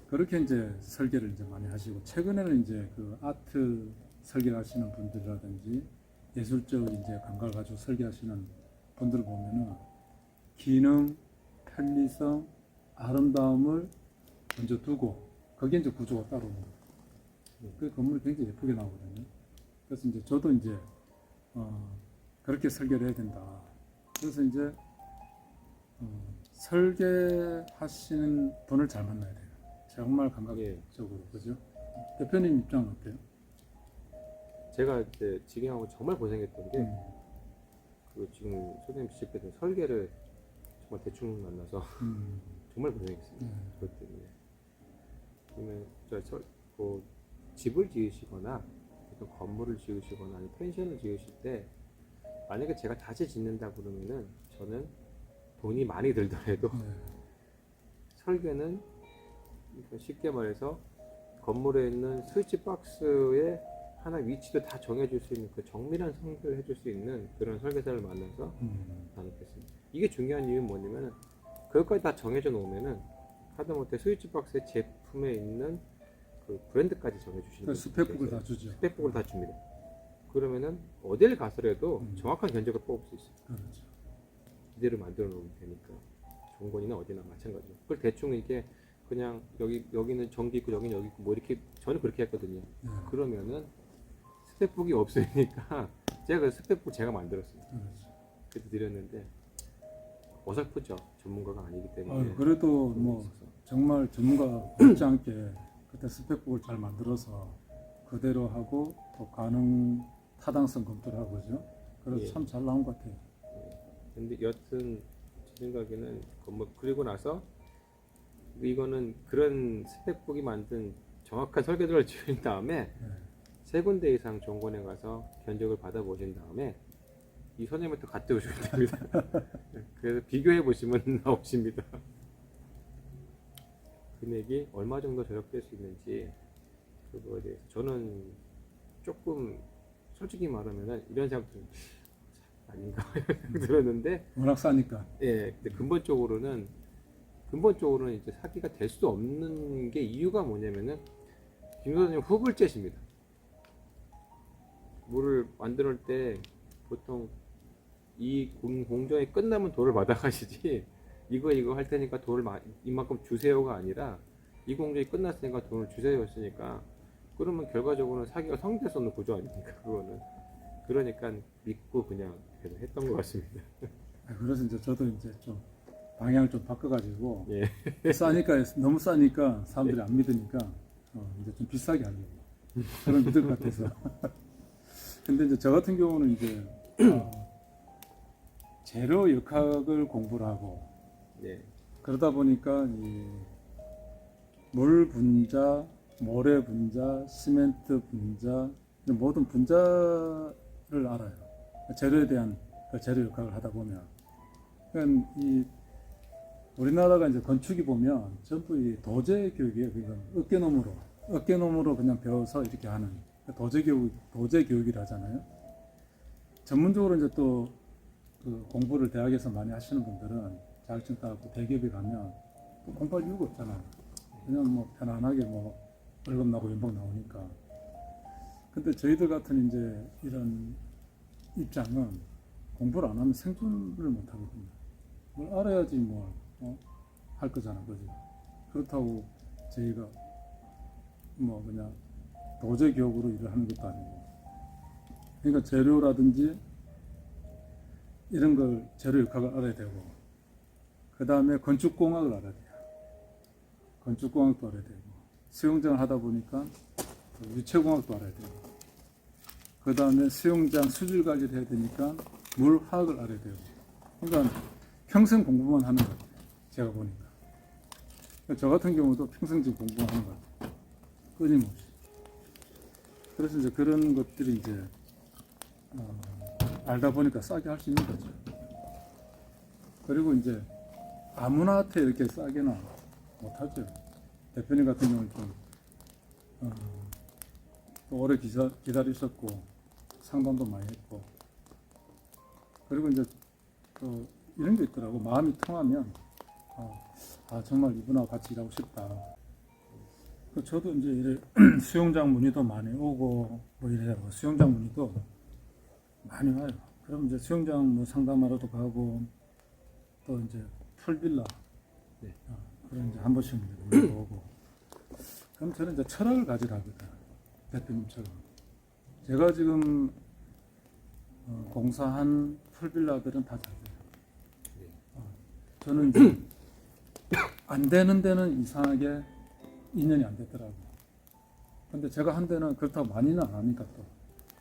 그렇게 이제 설계를 이제 많이 하시고, 최근에는 이제 그 아트 설계하시는 분들이라든지 예술적 이제 감각을 가지고 설계하시는 분들 보면은 기능, 편리성, 아름다움을 먼저 두고 거기에 이제 구조가 따로 오는 거예요. 그 건물이 굉장히 예쁘게 나오거든요. 그래서 이제 저도 이제 그렇게 설계를 해야 된다. 그래서 이제 설계하시는 분을 잘 만나야 돼요. 정말 감각적으로. 그죠? 대표님 입장은 어때요? 제가 이제 직영하고 정말 고생했던 게 그 지금 선생님 지적했던 설계를 정말 대충 만나서 정말 고생했습니다. 그것 때문에. 그러면 뭐 집을 지으시거나 어떤 건물을 지으시거나 아니면 펜션을 지으실 때 만약에 제가 다시 짓는다 그러면은 저는 돈이 많이 들더라도 설계는 쉽게 말해서 건물에 있는 스위치 박스의 하나 위치도 다 정해줄 수 있는 그 정밀한 설계를 해줄 수 있는 그런 설계사를 만나서 나눴겠습니다. 이게 중요한 이유는 뭐냐면은 그것까지 다 정해져 놓으면은 하다못해 스위치 박스의 제품에 있는 그 브랜드까지 정해주시는 그 스펙북을 다 주죠. 스펙북을 다 줍니다. 그러면은 어딜 가서라도 정확한 견적을 뽑을 수 있어요. 그렇죠. 이대로 만들어 놓으면 되니까. 종건이나 어디나 마찬가지로. 그걸 대충 이게 그냥 여기는 전기 있고 여기는 여기 있고 뭐 이렇게 저는 그렇게 했거든요. 그러면은 스펙북이 없으니까 제가 그 스펙북 제가 만들었어요. 그렇죠. 그래서 드렸는데 어설프죠. 전문가가 아니기 때문에. 그래도 뭐 정말 전문가 못지 않게 그때 스펙북을 잘 만들어서 그대로 하고 또 가능 타당성 검토를 하고 그죠? 그래서 참 잘 나온 것 같아요. 근데 여튼 제 생각에는 그리고 나서 이거는 그런 스펙북이 만든 정확한 설계도를 지은 다음에 세 군데 이상 정권에 가서 견적을 받아보신 다음에 이 선생님한테 갖다 오시면 됩니다. 그래서 비교해 보시면 나오십니다. 금액이 얼마 정도 절약될 수 있는지 그거에 대해서 저는 조금 솔직히 말하면 이런 생각도 아닌가 들었는데 워낙 싸니까. 예, 근데 근본적으로는 이제 사기가 될 수도 없는 게 이유가 뭐냐면은 김 선생님 후불제십니다. 뭐를 만들 때 보통 이 공정이 끝나면 돈을 받아가시지 이거 할 테니까 돈을 이만큼 주세요가 아니라 이 공정이 끝났으니까 돈을 주세요였으니까 그러면 결과적으로는 사기가 성립될 수 없는 구조 아닙니까 그거는. 그러니까 믿고 그냥 계속 했던 것 같습니다. 그래서 이제 저도 이제 좀 방향을 좀 바꿔가지고 예. 싸니까 너무 싸니까 사람들이 안 믿으니까 이제 좀 비싸게 하려고 그런 믿을 것 같아서. 근데 이제 저 같은 경우는 이제 재료 역학을 공부를 하고 그러다 보니까 이 물 분자, 모래 분자, 시멘트 분자 모든 분자를 알아요. 재료에 대한 그 재료 역학을 하다 보면. 그러니까 이 우리나라가 이제 건축이 보면 전부 이 도제 교육이에요. 그러니까 어깨너머로 그냥 배워서 이렇게 하는 도제 교육이라 하잖아요. 전문적으로 이제 또 그 공부를 대학에서 많이 하시는 분들은 자격증 따고 대기업에 가면 또 공부할 이유가 없잖아요. 그냥 뭐 편안하게 뭐 월급 나고 연봉 나오니까. 근데 저희들 같은 이제 이런 입장은 공부를 안 하면 생존을 못 하거든요. 뭘 알아야지 뭘 할 거잖아, 그지? 그렇다고 저희가 뭐 그냥 도제 교육으로 일을 하는 것도 아니고. 그러니까 재료라든지 이런 걸 재료 역학을 알아야 되고, 그 다음에 건축공학을 알아야 돼요. 건축공학도 알아야 되고, 수영장을 하다 보니까 유체공학도 알아야 되고, 그 다음에 수영장 수질 관리를 해야 되니까 물화학을 알아야 되고. 그러니까 평생 공부만 하는 것 같아요. 제가 보니까. 저 같은 경우도 평생 지금 공부만 하는 것 같아요. 끊임없이. 그래서 이제 그런 것들이 이제 알다 보니까 싸게 할 수 있는 거죠. 그리고 이제 아무나한테 이렇게 싸게는 못하죠. 대표님 같은 경우는 좀 또 오래 기다리셨고 상담도 많이 했고, 그리고 이제 또 이런 게 있더라고. 마음이 통하면 정말 이분하고 같이 일하고 싶다. 저도 이제 이래 수영장 문의도 많이 오고 뭐 이래요. 수영장 문의도 많이 와요. 그럼 이제 수영장 뭐 상담하러도 가고, 또 이제 풀빌라 네. 그런 이제 한 번씩 이제 오고. 그럼 저는 이제 철학을 가지라 하거든. 대표님처럼. 제가 지금 공사한 풀빌라들은 다 잘 돼요. 네. 저는 이제 안 되는 데는 이상하게 인연이 안 되더라고요. 근데 제가 한 데는 그렇다고 많이는 안 하니까 또.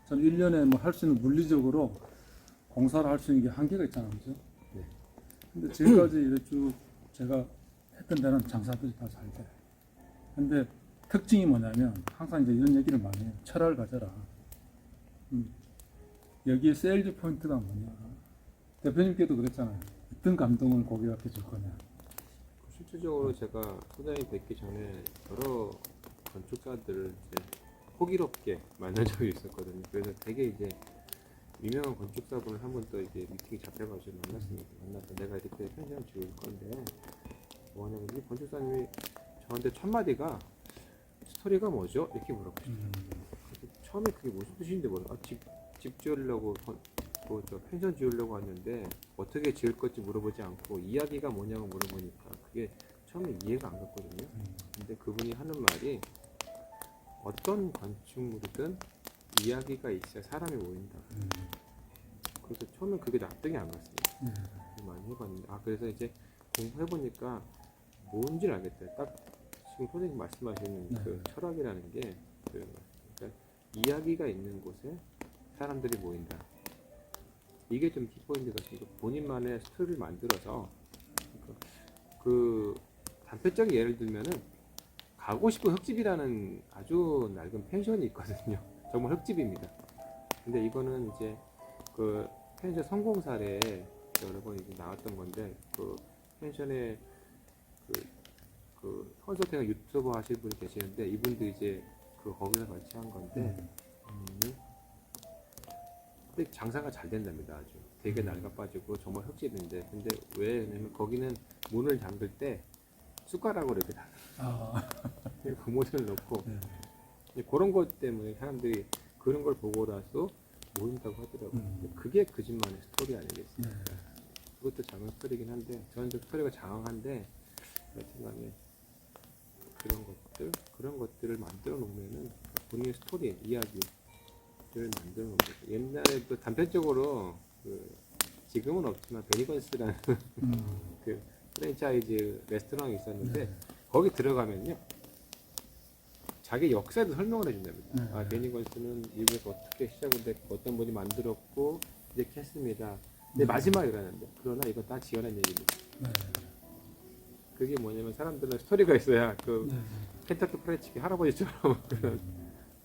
저는 1년에 뭐 할 수 있는 물리적으로 공사를 할 수 있는 게 한계가 있잖아요. 그죠? 네. 근데 지금까지 이렇게 쭉 제가 했던 데는 장사들이 다 잘 돼. 근데 특징이 뭐냐면 항상 이제 이런 얘기를 많이 해요. 철학을 가져라. 여기에 세일즈 포인트가 뭐냐. 대표님께도 그랬잖아요. 어떤 감동을 고객한테 줄 거냐. 실질적으로 제가 소장님 뵙기 전에 여러 건축가들을 이제 호기롭게 만난 적이 있었거든요. 그래서 되게 이제 유명한 건축사분을 한 번 또 이제 미팅이 잡혀가지고 만났습니다. 만나서 내가 이렇게 펜션을 지을 건데 뭐냐면 이 건축사님이 저한테 첫 마디가 스토리가 뭐죠? 이렇게 물어보셨어요. 그래서 처음에 그게 무슨 뜻인데 뭐라? 집 지으려고 저 펜션 지으려고 왔는데 어떻게 지을 건지 물어보지 않고 이야기가 뭐냐고 물어보니까 그게 처음에 이해가 안 갔거든요. 근데 그분이 하는 말이 어떤 건축물이든 이야기가 있어야 사람이 모인다. 그래서 처음엔 그게 납득이 안 갔습니다. 많이 해봤는데 그래서 이제 공부해보니까 뭔지를 알겠어요. 딱 지금 선생님 말씀하시는 그 철학이라는 게 그러니까 이야기가 있는 곳에 사람들이 모인다. 이게 좀 키포인트 같습니다. 본인만의 스토리를 만들어서 그 단편적인 예를 들면은 가고 싶은 흙집이라는 아주 낡은 펜션이 있거든요. 정말 흙집입니다. 근데 이거는 이제 그 펜션 성공 사례에 여러 번 이제 나왔던 건데 그 펜션에 그 컨설팅 유튜버 하실 분이 계시는데 이분도 이제 그 거기서 같이 한 건데 근데 장사가 잘 된답니다. 아주 되게 낡아 빠지고 정말 흙집인데 근데 왜냐면 거기는 문을 잠글 때 숟가락으로 이렇게 고무줄을 넣고 그런 것 때문에 사람들이 그런 걸 보고라도 모인다고 하더라고요. 근데 그게 그 집만의 스토리 아니겠습니까? 그것도 작은 스토리긴 한데 저는 좀 스토리가 장황한데 여튼간에 그런 것들을 만들어 놓으면은 본인의 스토리, 이야기를 만들어 놓는 거죠. 옛날에 또 단편적으로 지금은 없지만 베니건스라는 그 프랜차이즈 레스토랑이 있었는데 거기 들어가면요 자기 역사도 설명을 해준답니다. 베니건스는 미국에서 어떻게 시작을 됐고 어떤 분이 만들었고 이렇게 했습니다. 근데 마지막에 그러는데 그러나 이건 다 지어낸 얘기입니다. 그게 뭐냐면 사람들은 스토리가 있어야 켄터키 프라이드 치킨 할아버지처럼 그런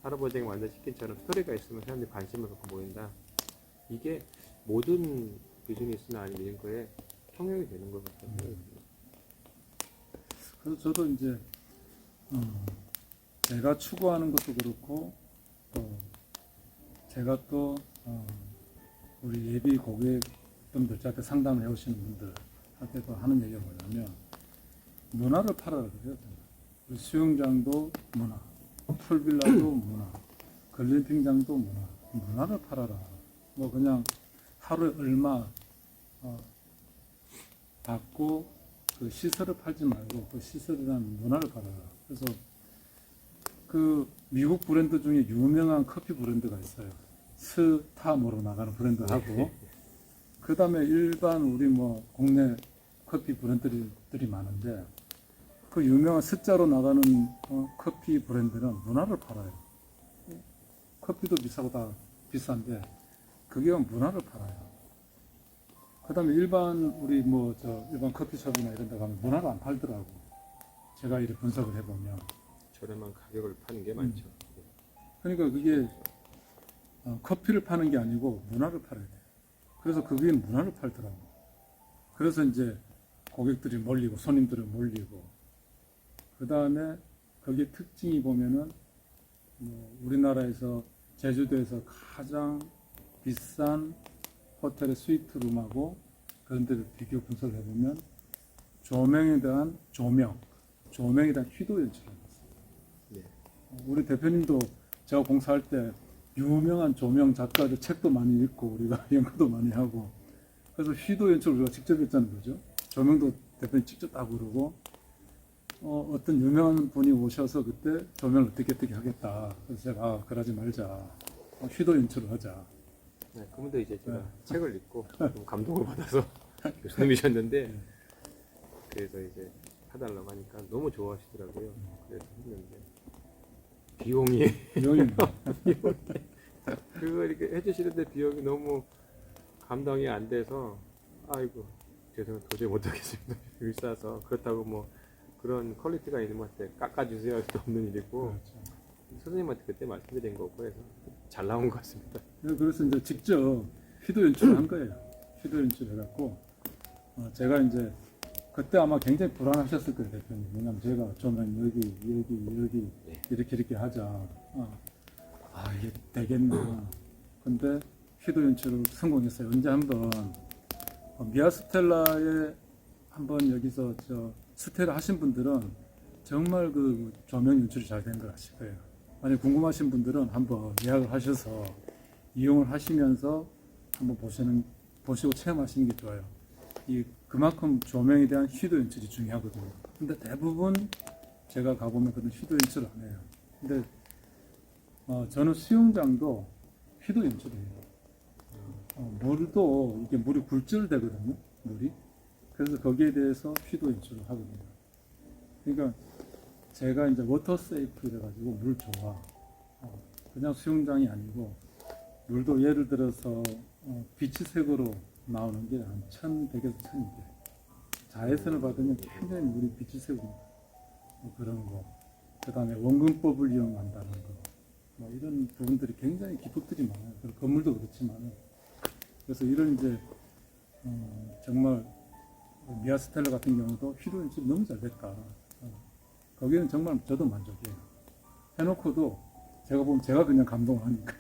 할아버지가 만든 치킨처럼 스토리가 있으면 사람들이 관심을 갖고 모인다. 이게 모든 비즈니스나 아니면 이런 거에 통용이 되는 것 같아요. 그래서 저도 이제 제가 추구하는 것도 그렇고 또 제가 또 우리 예비 고객분들 저한테 상담을 해오시는 분들한테도 하는 얘기가 뭐냐면 문화를 팔아라 그래요. 우리 수영장도 문화, 풀빌라도 문화, 글램핑장도 문화를 팔아라. 뭐 그냥 하루에 얼마 받고 그 시설을 팔지 말고 그 시설이라는 문화를 팔아라. 그래서 그 미국 브랜드 중에 유명한 커피 브랜드가 있어요. 스타모로 나가는 브랜드하고 그 다음에 일반 우리 뭐 국내 커피 브랜드들이 많은데 그 유명한 숫자로 나가는 커피 브랜드는 문화를 팔아요. 커피도 비싸고 다 비싼데 그게 문화를 팔아요. 그다음에 일반 우리 뭐 저 일반 커피숍이나 이런 데 가면 문화를 안 팔더라고. 제가 이렇게 분석을 해보면. 저렴한 가격을 파는 게 많죠. 그러니까 그게 커피를 파는 게 아니고 문화를 팔아야 돼. 그래서 그게 문화를 팔더라고. 그래서 이제 고객들이 몰리고 손님들이 몰리고 그 다음에 거기에 특징이 보면은 뭐 우리나라에서 제주도에서 가장 비싼 호텔의 스위트룸하고 그런 데를 비교 분석을 해보면 조명에 대한 조명에 대한 희도 연출을 했어요. 네. 우리 대표님도 제가 공사할 때 유명한 조명 작가들 책도 많이 읽고 우리가 연구도 많이 하고 그래서 휘도 연출을 우리가 직접 했자는 거죠. 조명도 대표님 직접 다 그러고 어떤 유명한 분이 오셔서 그때 조명을 어떻게 하겠다. 그래서 제가 그러지 말자. 휘도 연출을 하자. 네, 그분도 이제 제가 네. 책을 읽고 좀 감동을 받아서 교수님이셨는데 네. 그래서 이제 해달라고 하니까 너무 좋아하시더라고요. 그래서 했는데 비용이 비용입니다. 그거 이렇게 해주시는데 비용이 너무 감당이 안 돼서 아이고 죄송해요 도저히 못하겠습니다. 비싸서 그렇다고 뭐 그런 퀄리티가 있는 분한테 깎아주세요 할 수도 없는 일이고 그렇죠. 선생님한테 그때 말씀드린 거고 해서 잘 나온 것 같습니다. 그래서 이제 직접 휘도 연출을 한 거예요. 휘도 연출 해갖고 제가 이제 그때 아마 굉장히 불안하셨을 거예요, 대표님. 왜냐면 제가 조명 여기 네. 이렇게 하자. 이게 되겠나. 근데 휘도 연출을 성공했어요. 언제 한번 미아스텔라에 한번 여기서 스테를 하신 분들은 정말 그 조명 연출이 잘 된 걸 아실 거예요. 만약 궁금하신 분들은 한번 예약을 하셔서 이용을 하시면서 한번 보시고 체험하시는 게 좋아요. 그만큼 조명에 대한 휘도 연출이 중요하거든요. 근데 대부분 제가 가보면 그런 휘도 연출을 안 해요. 근데 저는 수영장도 휘도 연출이에요. 물도 이게 물이 굴절되거든요. 물이. 그래서 거기에 대해서 휘도 연출을 하거든요. 그러니까 제가 이제 워터 세이프 이래가지고 물 좋아. 그냥 수영장이 아니고 물도 예를 들어서 비치색으로 나오는 게 한 1100에서 1200. 자외선을 받으면 굉장히 물이 비치색으로 그런 거. 그 다음에 원근법을 이용한다는 거. 이런 부분들이 굉장히 기법들이 많아요. 건물도 그렇지만. 그래서 이런 이제 정말 미아스텔라 같은 경우도 휘도 연출이 너무 잘 됐다. 거기는 정말 저도 만족해요. 해놓고도 제가 보면 제가 그냥 감동을 하니까.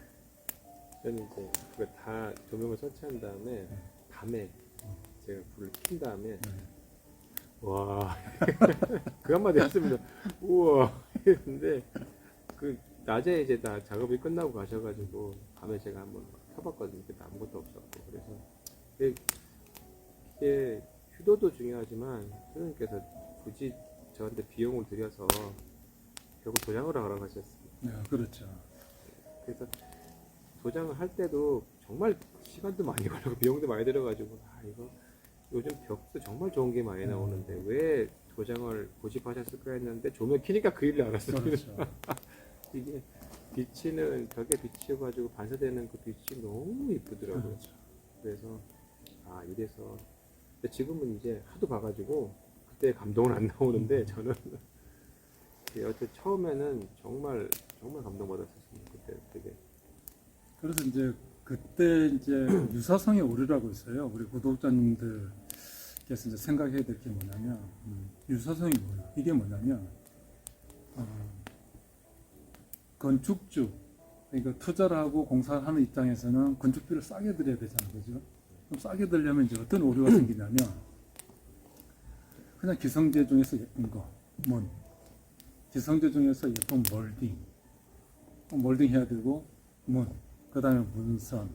저는 이제 그거 다 조명을 설치한 다음에 밤에 제가 불을 킨 다음에 와 그 한마디 했습니다. 우와 했는데 그 낮에 이제 다 작업이 끝나고 가셔가지고 밤에 제가 한번 켜봤거든요. 그때 아무것도 없었고 그래서 이게 휴도도 중요하지만 선생님께서 굳이 저한테 비용을 들여서 결국 도장을 하러 가셨습니다. 네, 그렇죠. 그래서 도장을 할 때도 정말 시간도 많이 걸리고 비용도 많이 들어가지고 이거 요즘 벽도 정말 좋은 게 많이 나오는데 왜 도장을 고집하셨을까 했는데 조명 켜니까 그 일을 알았어요. 그렇죠. 이게 비치는 벽에 비치어가지고 반사되는 그 빛이 너무 이쁘더라고요. 그렇죠. 그래서 이래서 근데 지금은 이제 하도 봐가지고 그때 감동은 안 나오는데 저는 어쨌든 처음에는 정말 감동받았었습니다. 그때 되게. 그래서 이제 그때 이제 유사성의 오류라고 있어요. 우리 구독자님들께서 이제 생각해야 될 게 뭐냐면 유사성이 뭐예요? 이게 뭐냐면 건축주 그러니까 투자를 하고 공사를 하는 입장에서는 건축비를 싸게 들여야 되잖아요, 그죠? 그럼 싸게 들려면 이제 어떤 오류가 생기냐면 그냥 기성제 중에서 예쁜 거, 문, 기성제 중에서 예쁜 몰딩 해야 되고 문. 그 다음에 문선,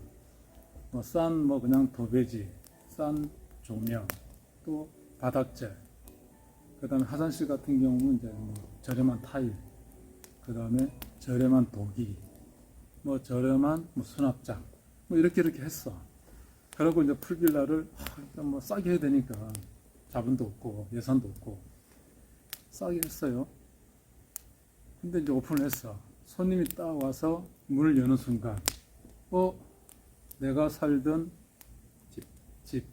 그냥 도배지, 싼 조명, 또 바닥재, 그 다음에 화장실 같은 경우는 이제 저렴한 타일, 그 다음에 저렴한 도기, 저렴한 수납장, 이렇게 했어. 그리고 이제 풀빌라를 일단 싸게 해야 되니까 자본도 없고 예산도 없고 싸게 했어요. 근데 이제 오픈을 했어. 손님이 딱 와서 문을 여는 순간 내가 살던 집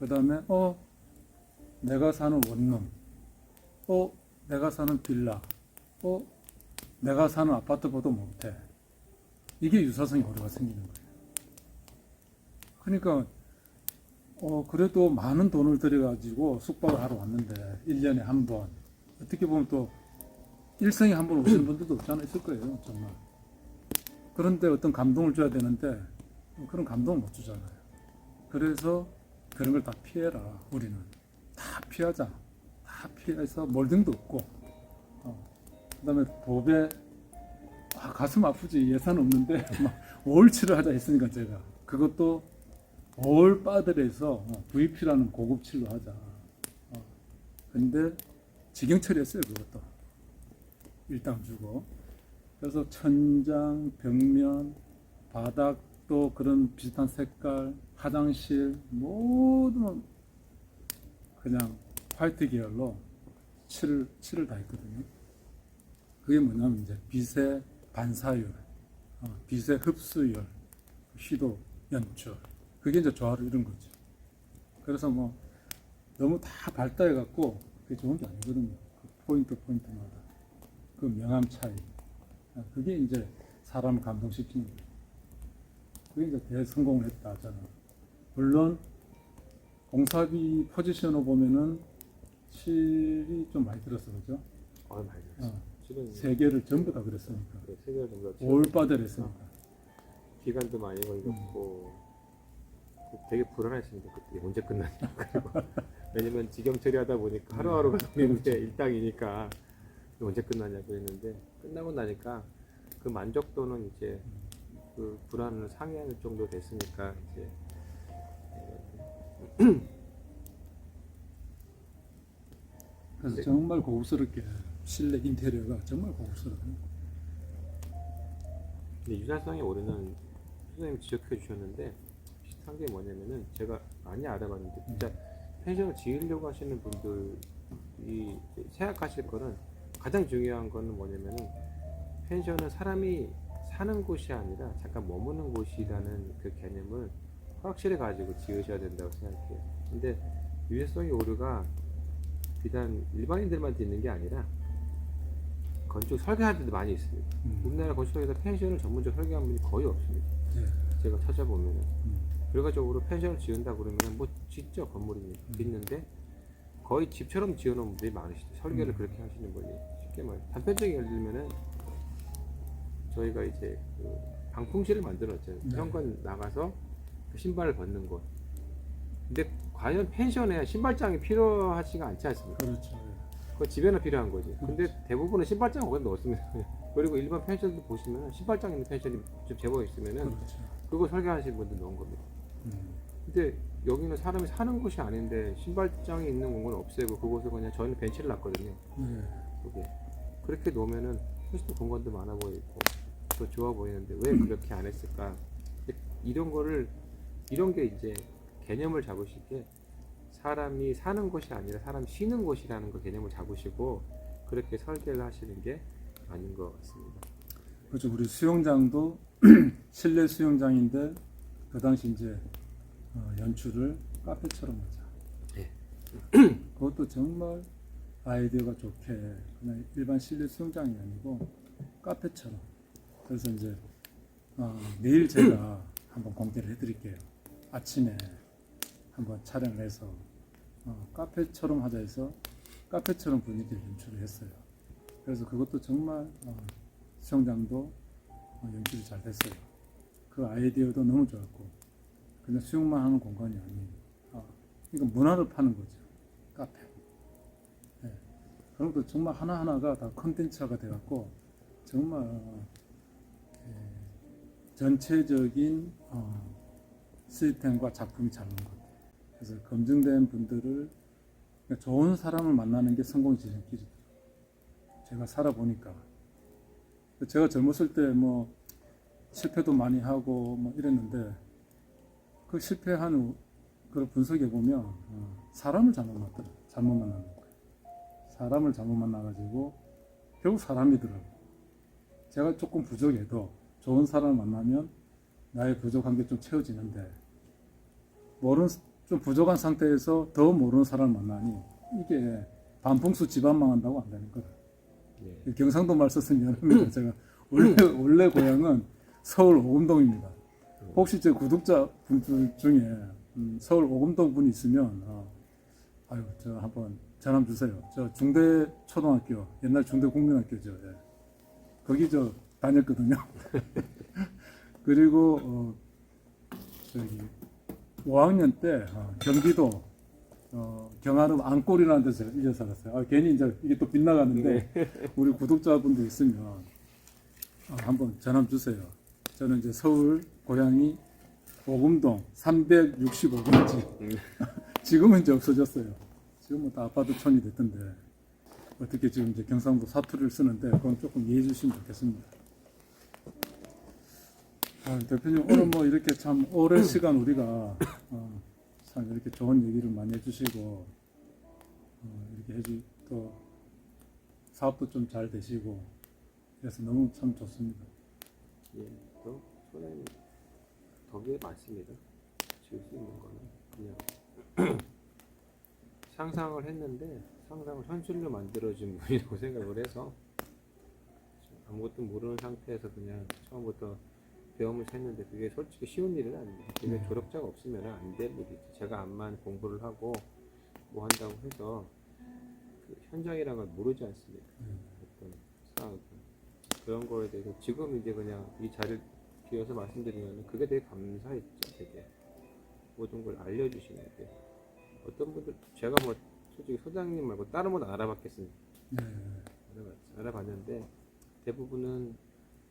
그 다음에 내가 사는 원룸, 내가 사는 빌라, 내가 사는 아파트보다 못해. 이게 유사성의 오류가 생기는 거예요. 그러니까 그래도 많은 돈을 들여가지고 숙박을 하러 왔는데 1년에 한 번, 어떻게 보면 또 일생에 한 번 오시는 분들도 없지 않아 있을 거예요, 정말. 그런데 어떤 감동을 줘야 되는데 그런 감동을 못 주잖아요. 그래서 그런 걸 다 피해라. 우리는 다 피하자. 다 피해서 몰딩도 없고, 그다음에 도배, 가슴 아프지. 예산 없는데 막 5월치를 하자 했으니까 제가 그것도 5월 바들에서 VP라는 고급 칠로 하자. 근데 직영 처리했어요. 그것도 일당 주고. 그래서 천장, 벽면, 바닥도 그런 비슷한 색깔, 화장실 모든 그냥 화이트 계열로 칠을 다 했거든요. 그게 뭐냐면 이제 빛의 반사율, 빛의 흡수율, 휘도, 연출. 그게 이제 조화를 이룬 거죠. 그래서 뭐 너무 다 발달해 갖고 그게 좋은 게 아니거든요. 그 포인트마다 그 명암 차이. 그게 이제 사람을 감동시키는 거예요. 그게 이제 대성공을 했다 저는. 물론 공사비 포지션으로 보면은 칠이 좀 많이 들었어, 그죠? 많이 들었어. 지금 세 개를 전부 다 그랬으니까. 세 개를 전부 다 올바들 했으니까. 기간도 많이 걸렸고 되게 불안했습니다. 그때 언제 끝나냐. 그리고 왜냐면 직영 처리하다 보니까 하루하루가 돌리는데 일당이니까 언제 끝나냐 그랬는데 끝나고 나니까 그 만족도는 이제 그 불안을 상회할 정도 됐으니까 이제 그래서 네. 정말 고급스럽게 실내 인테리어가 정말 고급스러워요. 근데 유사성의 오류는 선생님이 지적해 주셨는데 비슷한 게 뭐냐면은 제가 많이 알아봤는데 진짜 펜션을 지으려고 하시는 분들이 생각하실 거는 가장 중요한 거는 뭐냐면은 펜션은 사람이 사는 곳이 아니라 잠깐 머무는 곳이라는 그 개념을 확실히 가지고 지으셔야 된다고 생각해요. 근데 유해성의 오류가 비단 일반인들만 있는 게 아니라 건축 설계하는 데도 많이 있습니다. 우리나라 건축에서 펜션을 전문적으로 설계한 분이 거의 없습니다. 네. 제가 찾아보면은 결과적으로 펜션을 지은다 그러면은 뭐 짓죠, 건물이 짓는데 거의 집처럼 지어놓은 분들이 많으시죠. 설계를 그렇게 하시는 분이. 쉽게 말해 단편적인 예를 들면은 저희가 이제 그 방풍실을 만들었잖아요. 네. 현관 나가서 그 신발을 벗는 곳. 근데 과연 펜션에 신발장이 필요하지가 않지 않습니까? 그렇죠. 그거 집에나 필요한 거지. 근데 대부분은 신발장 거기 넣었습니다. 그리고 일반 펜션도 보시면 신발장 있는 펜션이 좀 제법 있으면은 그렇죠. 그거 설계하시는 분들 넣은 겁니다. 음. 근데 여기는 사람이 사는 곳이 아닌데 신발장이 있는 공간을 없애고 그곳에 그냥 저희는 벤치를 놨거든요. 네. 그게 그렇게 놓으면은 훨씬 더 공간도 많아 보이고 더 좋아 보이는데 왜 그렇게 안 했을까? 이런 게 이제 개념을 잡으시게 사람이 사는 곳이 아니라 사람이 쉬는 곳이라는 거 개념을 잡으시고 그렇게 설계를 하시는 게 아닌 것 같습니다. 그렇죠. 우리 수영장도 실내 수영장인데 그 당시 이제 연출을 카페처럼 하자. 네. 그것도 정말 아이디어가 좋게 그냥 일반 실내 수영장이 아니고 카페처럼. 그래서 이제 내일 제가 한번 공개를 해드릴게요. 아침에 한번 촬영을 해서 카페처럼 하자 해서 카페처럼 분위기를 연출을 했어요. 그래서 그것도 정말 수영장도 연출이 잘 됐어요. 그 아이디어도 너무 좋았고 그냥 수영만 하는 공간이 아닌 이거 문화를 파는 거죠. 카페. 네. 그런 것도 정말 하나하나가 다 컨텐츠화가 돼갖고 정말 전체적인 시스템과 작품이 잘 나온 것 같아요. 그래서 검증된 분들을 좋은 사람을 만나는 게 성공의 지름길이에요. 제가 살아보니까 제가 젊었을 때 뭐 실패도 많이 하고 뭐 이랬는데 그 실패한 걸 분석해 보면 사람을 잘못 만난 거예요. 사람을 잘못 만나가지고 결국 사람이더라고. 제가 조금 부족해도 좋은 사람을 만나면 나의 부족한 게 좀 채워지는데 모르는 좀 부족한 상태에서 더 모르는 사람을 만나니 이게 반풍수 집안 망한다고 안 되는 거다. 예. 경상도 말 썼으면 미안합니다. 제가 원래 고향은 서울 오금동입니다. 혹시 제 구독자분들 중에 서울 오금동 분이 있으면 아유 저 한번 전화 주세요. 저 중대 초등학교 옛날 중대 국민학교죠. 예. 거기 저 다녔거든요. 그리고 저기 5학년 때 경기도 경안읍 안골이라는 데서 이제 살았어요. 괜히 이제 이게 또 빗나가는데 우리 구독자분들 있으면 한번 전화 주세요. 저는 이제 서울 고향이 오금동 365번지. 지금은 이제 없어졌어요. 지금은 다 아파트촌이 됐던데 어떻게 지금 이제 경상도 사투리를 쓰는데 그건 조금 이해해 주시면 좋겠습니다. 대표님 오늘 뭐 이렇게 참 오랜 시간 우리가 참 이렇게 좋은 얘기를 많이 해주시고 이렇게 해주 또 사업도 좀 잘 되시고 그래서 너무 참 좋습니다. 예, 또 소장님 덕에 맞습니다. 지을 수 있는 거는 그냥 상상을 했는데 상상을 현실로 만들어진 분이라고 생각을 해서 아무것도 모르는 상태에서 그냥 처음부터 배움을 했는데 그게 솔직히 쉬운 일은 아닙니다. 그게 졸업자가 없으면 안 될 일이지. 제가 암만 공부를 하고 뭐 한다고 해서 그 현장이라는 걸 모르지 않습니까? 어떤 상황 그런 거에 대해서 지금 이제 그냥 이 자리를 비워서 말씀드리면 그게 되게 감사했죠. 되게 모든 걸 알려주시는 게 어떤 분들 제가 뭐 솔직히 소장님 말고 다른 분 알아봤겠습니다. 알아봤는데 대부분은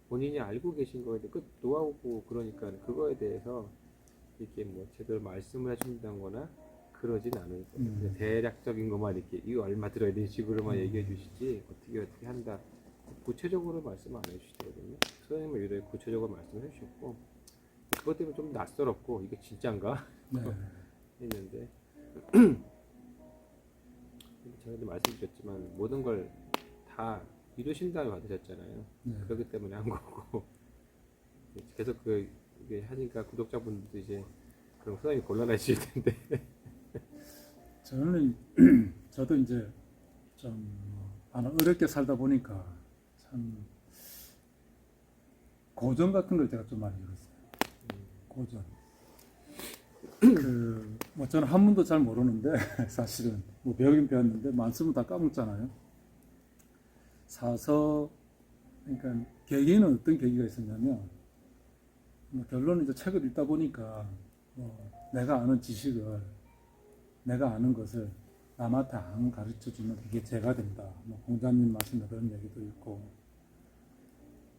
본인이 알고 계신 거에 대해 노하우고 그러니까 그거에 대해서 이렇게 뭐 제대로 말씀을 해준다거나 그러진 않을 거예요. 대략적인 것만 이렇게 이거 얼마 들어야 되는 식으로만 얘기해 주시지 어떻게 한다 구체적으로 말씀 안 해주시거든요. 소장님은 유독 구체적으로 말씀해 주셨고 그것 때문에 좀 낯설었고 이게 진짠가 했는데 제가 말씀드렸지만 모든 걸 다 이루신 다음에 받으셨잖아요. 그렇기 때문에 한 거고 계속 이게 하니까 구독자분들도 이제 그럼 소장님 곤란하실 텐데 저도 이제 좀 어렵게 살다 보니까 참 고전 같은 걸 제가 좀 많이 들었어요. 고전. 뭐 저는 한문도 잘 모르는데 사실은 뭐 배우긴 배웠는데 말씀은 다 까먹잖아요. 사서 그러니까 계기는 어떤 계기가 있었냐면 뭐 결론은 이제 책을 읽다 보니까 뭐 내가 아는 지식을 내가 아는 것을 남한테 안 가르쳐 주면 이게 죄가 된다. 뭐 공자님 말씀에 그런 얘기도 있고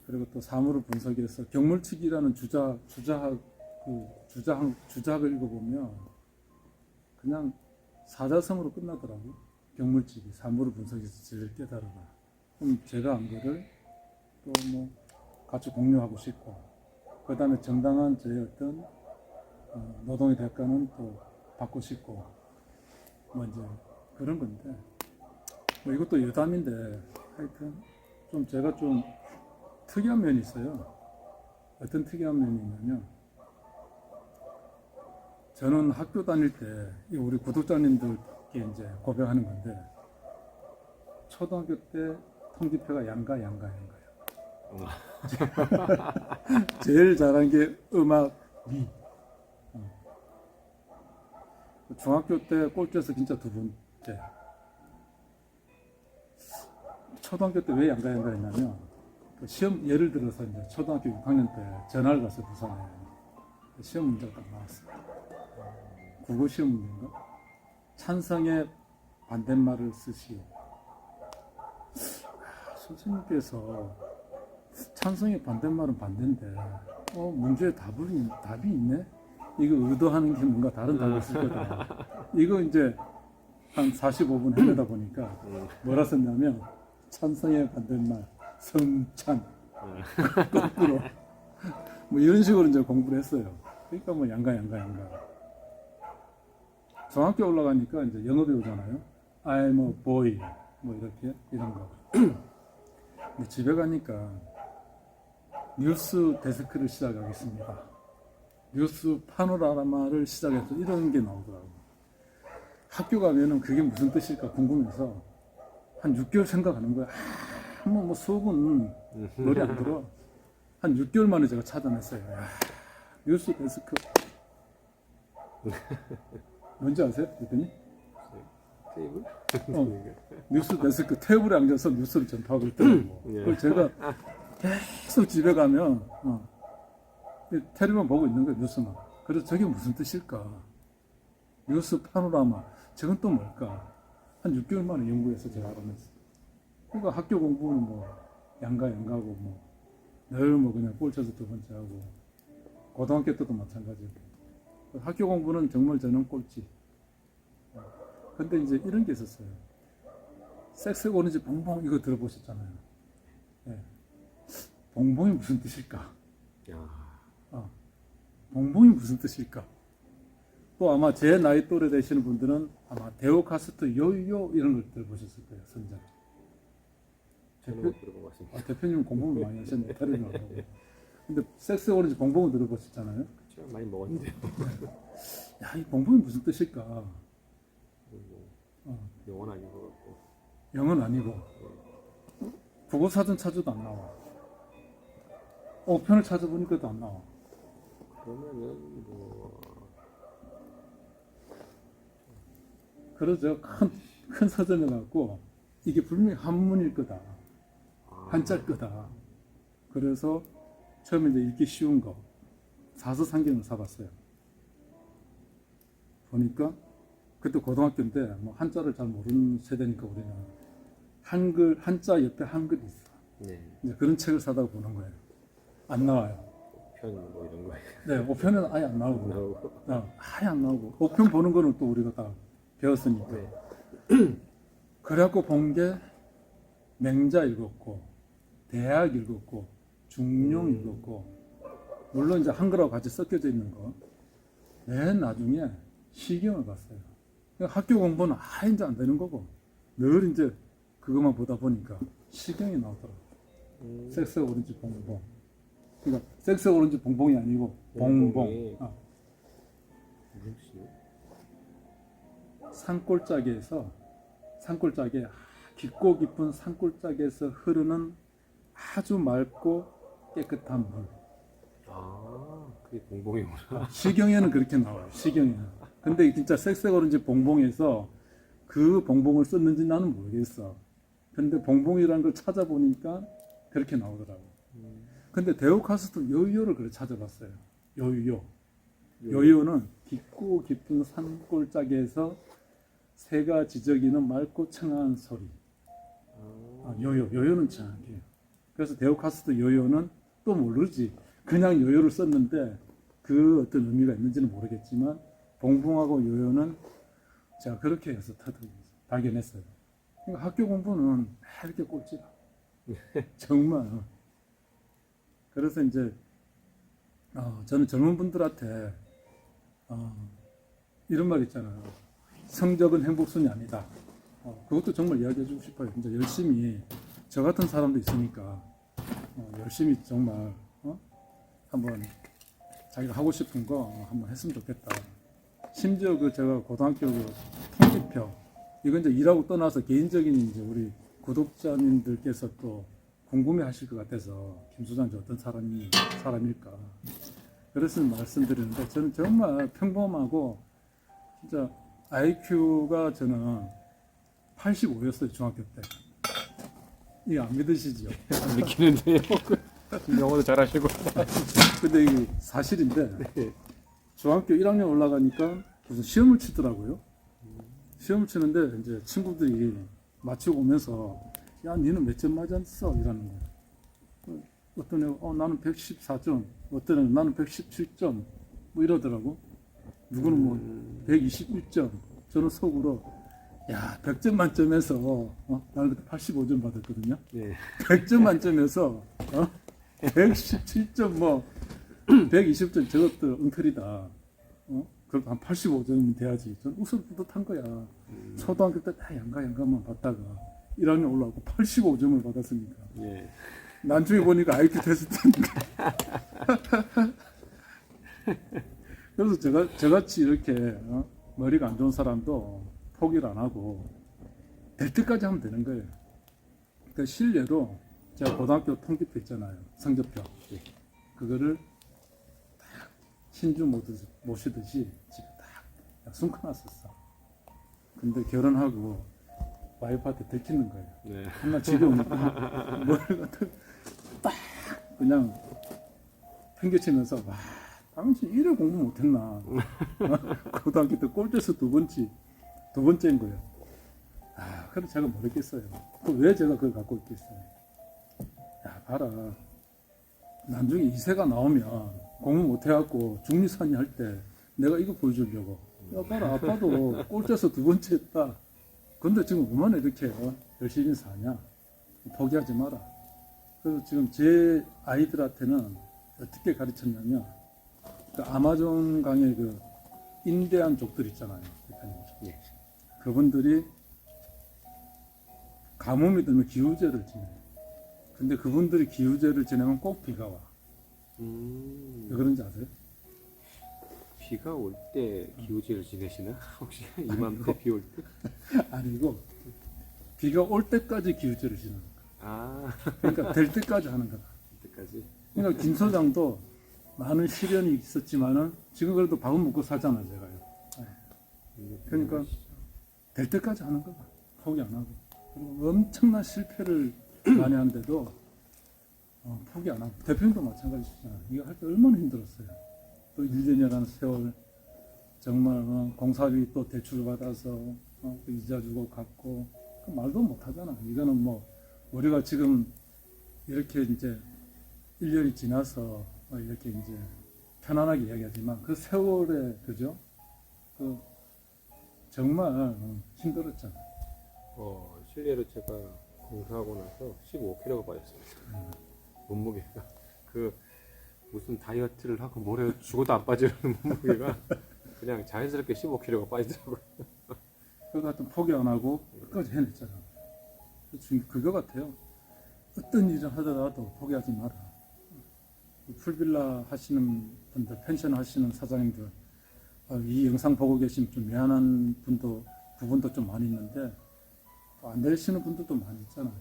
그리고 또 사물을 분석해서 경물치기라는 주자학을 읽어보면 그냥 사자성어로 끝나더라고요. 경물치기, 사물을 분석해서 죄를 깨달아라. 그럼 제가 안 거를 또 뭐 같이 공유하고 싶고 그 다음에 정당한 저의 어떤 노동의 대가는 또 받고 싶고 뭐 이제 그런 건데 뭐 이것도 여담인데 하여튼 좀 제가 좀 특이한 면이 있어요. 어떤 특이한 면이 있냐면 저는 학교 다닐 때 우리 구독자님들께 이제 고백하는 건데 초등학교 때 통지표가 양가예요. 제일 잘한 게 음악, 미. 중학교 때 꼴찌에서 진짜 두 번째. 초등학교 때 왜 양가 했냐면 시험 예를 들어서 이제 초등학교 6학년 때 전화를 갔어요 부산에. 시험 문제가 딱 나왔어요. 국어 시험 문제인가? 찬성의 반대말을 쓰시오. 선생님께서 찬성의 반대말은 반대인데 문제에 답이 있네? 이거 의도하는 게 뭔가 다른 답이 있을 거다. 이거 이제 한 45분 헤매다 보니까 뭐라 썼냐면 찬성의 반대말 성찬 거꾸로 뭐 이런 식으로 이제 공부를 했어요. 그러니까 뭐 양가 중학교 올라가니까 이제 영어 배우잖아요. I'm a boy 뭐 이렇게 이런 거. 근데 집에 가니까 뉴스 데스크를 시작하겠습니다. 뉴스 파노라마를 시작해서 이런 게 나오더라고요. 학교 가면은 그게 무슨 뜻일까 궁금해서 한 6개월 생각하는 거야. 뭐 수업은 머리 안 들어. 한 6개월 만에 제가 찾아냈어요. 야, 뉴스 데스크. 뭔지 아세요? 그랬더니 테이블? 뉴스 데스크 테이블에 앉아서 뉴스를 전파하고 있더라고. 예. 그걸 제가 계속 집에 가면 텔레비만 보고 있는 거예요. 뉴스만. 그래서 저게 무슨 뜻일까? 뉴스 파노라마. 저건 또 뭘까? 한 6개월 만에 연구해서 제가 알아냈어요. 그러니까 학교 공부는 뭐 양가고 뭐 늘 뭐 그냥 꼴쳐서 두 번째 하고 고등학교 때도 마찬가지고 학교 공부는 정말 저는 꼴찌. 근데 이제 이런 게 있었어요. 섹스 오렌지 봉봉 이거 들어보셨잖아요. 네. 봉봉이 무슨 뜻일까? 야, 봉봉이 무슨 뜻일까? 또 아마 제 나이 또래 되시는 분들은 아마 데오카스트 요요 이런 걸 들어보셨을 거예요. 선장. 저는 못 들어본 것 같습니다. 대표님은 공부를 많이 하셨네. 다른 거. 근데 섹스 오렌지 봉봉을 들어보셨잖아요. 그렇죠. 많이 먹었는데요. 야, 이 봉봉이 무슨 뜻일까? 영원 아닌 것 같고. 영은 아니고 국어 사전 찾아도 안 나와. 어편을 찾아보니까도 안 나와. 그러면은 뭐 그러죠. 큰 서점에 갖고 이게 분명히 한문일 거다. 한자일 거다. 그래서 처음에 이제 읽기 쉬운 거 사서상경을 사봤어요. 보니까 그때 고등학교인데 뭐 한자를 잘 모르는 세대니까 우리는 한글 한자 옆에 한글이 있어. 네. 이제 그런 책을 사다가 보는 거예요. 안 나와요. 편 뭐 이런 거예요. 네, 5편은 아예 안 나오고. 나오고. 아예 안 나오고. 5편 보는 거는 또 우리가 다 배웠으니까. 네. 그래갖고 본 게 맹자 읽었고, 대학 읽었고, 중용 읽었고, 물론 이제 한글하고 같이 섞여져 있는 거. 맨 나중에 시경을 봤어요. 그러니까 학교 공부는 아예 이제 안 되는 거고, 늘 이제 그것만 보다 보니까 시경이 나오더라고요. 섹스 오렌지 봉봉. 그러니까 섹스 오렌지 봉봉이 아니고 봉봉. 봉봉이. 무슨 뜻이에요? 산골짜기에 깊고 깊은 산골짜기에서 흐르는 아주 맑고 깨끗한 물. 그게 봉봉이구나. 시경에는 그렇게 나와요. 시경에는. 근데 진짜 섹스 오렌지 봉봉에서 그 봉봉을 썼는지 나는 모르겠어. 근데 봉봉이라는 걸 찾아보니까 그렇게 나오더라고. 근데 데오카스트 요요를 그래 찾아봤어요. 요요. 요요는 깊고 깊은 산골짜기에서 새가 지저귀는 맑고 청아한 소리. 요요는 정확해요. 그래서 데오카스트 요요는 또 모르지. 그냥 요요를 썼는데 그 어떤 의미가 있는지는 모르겠지만 봉봉하고 요요는 제가 그렇게 해서 발견했어요. 그러니까 학교 공부는 이렇게 꼴찌라. 정말. 그래서 이제 저는 젊은 분들한테 이런 말 있잖아요. 성적은 행복순이 아니다. 그것도 정말 이야기해주고 싶어요. 이제 열심히 저 같은 사람도 있으니까 열심히 정말 한번 자기가 하고 싶은 거 한번 했으면 좋겠다. 심지어 제가 고등학교 통지표 이건 이제 일하고 떠나서 개인적인 이제 우리 구독자님들께서 또 궁금해하실 것 같아서 김 소장이 어떤 사람일까. 그래서 말씀드리는데 저는 정말 평범하고 진짜 IQ가 저는 85였어요 중학교 때. 이거 안 믿으시죠? 안 믿기는데요. 영어도 잘하시고. 근데 이게 사실인데 중학교 1학년 올라가니까 무슨 시험을 치더라고요. 시험을 치는데 이제 친구들이 마치고 오면서 야 니는 몇 점 맞았어? 이러는 거예요. 어떤 애가 나는 114점, 어떤 애는 나는 117점 뭐 이러더라고. 누구는 뭐 121점. 저는 속으로 야 100점 만점에서 나는 그때 85점 받았거든요. 네. 100점 만점에서 117점 뭐 120점 저것도 엉터리다. 그럼 한 85점이면 돼야지. 전 웃을 뿌듯한 거야. 초등학교 때 다 양가만 받다가 1학년 올라가고 85점을 받았으니까. 예. 나중에 보니까 IQ 테스트인데 그래서 저같이 이렇게 머리가 안 좋은 사람도 포기를 안 하고 될 때까지 하면 되는 거예요. 그 실례로 제가 고등학교 통계표 있잖아요. 성적표. 그거를 딱 신주 모시듯이 집에 딱 숨겨놨었어. 근데 결혼하고 와이프한테 들키는 거예요. 네. 한날 집에 오니까 머리가 딱 그냥 팽개치면서 와 당신 이래 공부 못했나. 고등학교 때 꼴찌에서 두 번째인 거예요. 그래 제가 모르겠어요. 왜 제가 그걸 갖고 있겠어요. 야 봐라. 나중에 이세가 나오면 공부 못해갖고 중리산이 할 때 내가 이거 보여주려고. 야 봐라 아빠도 꼴찌에서 두 번째 했다. 근데 지금 얼마나 이렇게 열심히 사냐. 포기하지 마라. 그래서 지금 제 아이들한테는 어떻게 가르쳤냐면 그 아마존 강의 그 인디안 족들 있잖아요. 예. 그분들이 가뭄이 들면 기후제를 지내요. 근데 그분들이 기후제를 지내면 꼭 비가 와. 왜 그런지 아세요? 비가 올 때 기후제를 지내시나? 혹시 이맘때 비 올 때? 아니고 비가 올 때까지 기후제를 지내는 거야. 아, 그러니까 될 때까지 하는 거다. 그때까지. 그러니까 김 소장도 많은 시련이 있었지만은 지금 그래도 밥은 먹고 살잖아요, 제가요. 그러니까 될 때까지 하는 거다. 포기 안 하고. 그리고 엄청난 실패를 많이 하는데도 포기 안 하고. 대표님도 마찬가지잖아요. 이거 할 때 얼마나 힘들었어요. 또 1년이라는 세월 정말 공사비 또 대출 받아서 또 이자 주고 갚고 그 말도 못 하잖아. 이거는 뭐 우리가 지금 이렇게 이제 1년이 지나서 이렇게 이제 편안하게 이야기하지만 그 세월에 그죠? 그 정말 힘들었잖아. 실례로 제가 공사하고 나서 15kg가 빠졌습니다. 몸무게가 그 무슨 다이어트를 하고 뭐래 죽어도 안 빠지는 몸무게가 그냥 자연스럽게 15kg가 빠지더라고요. 그거 같은 포기 안 하고 끝까지 해냈잖아. 지금 그거 같아요. 어떤 일을 하더라도 포기하지 마라. 풀빌라 하시는 분들, 펜션 하시는 사장님들, 이 영상 보고 계시면 좀 미안한 부분도 좀 많이 있는데, 안 되시는 분들도 많이 있잖아요.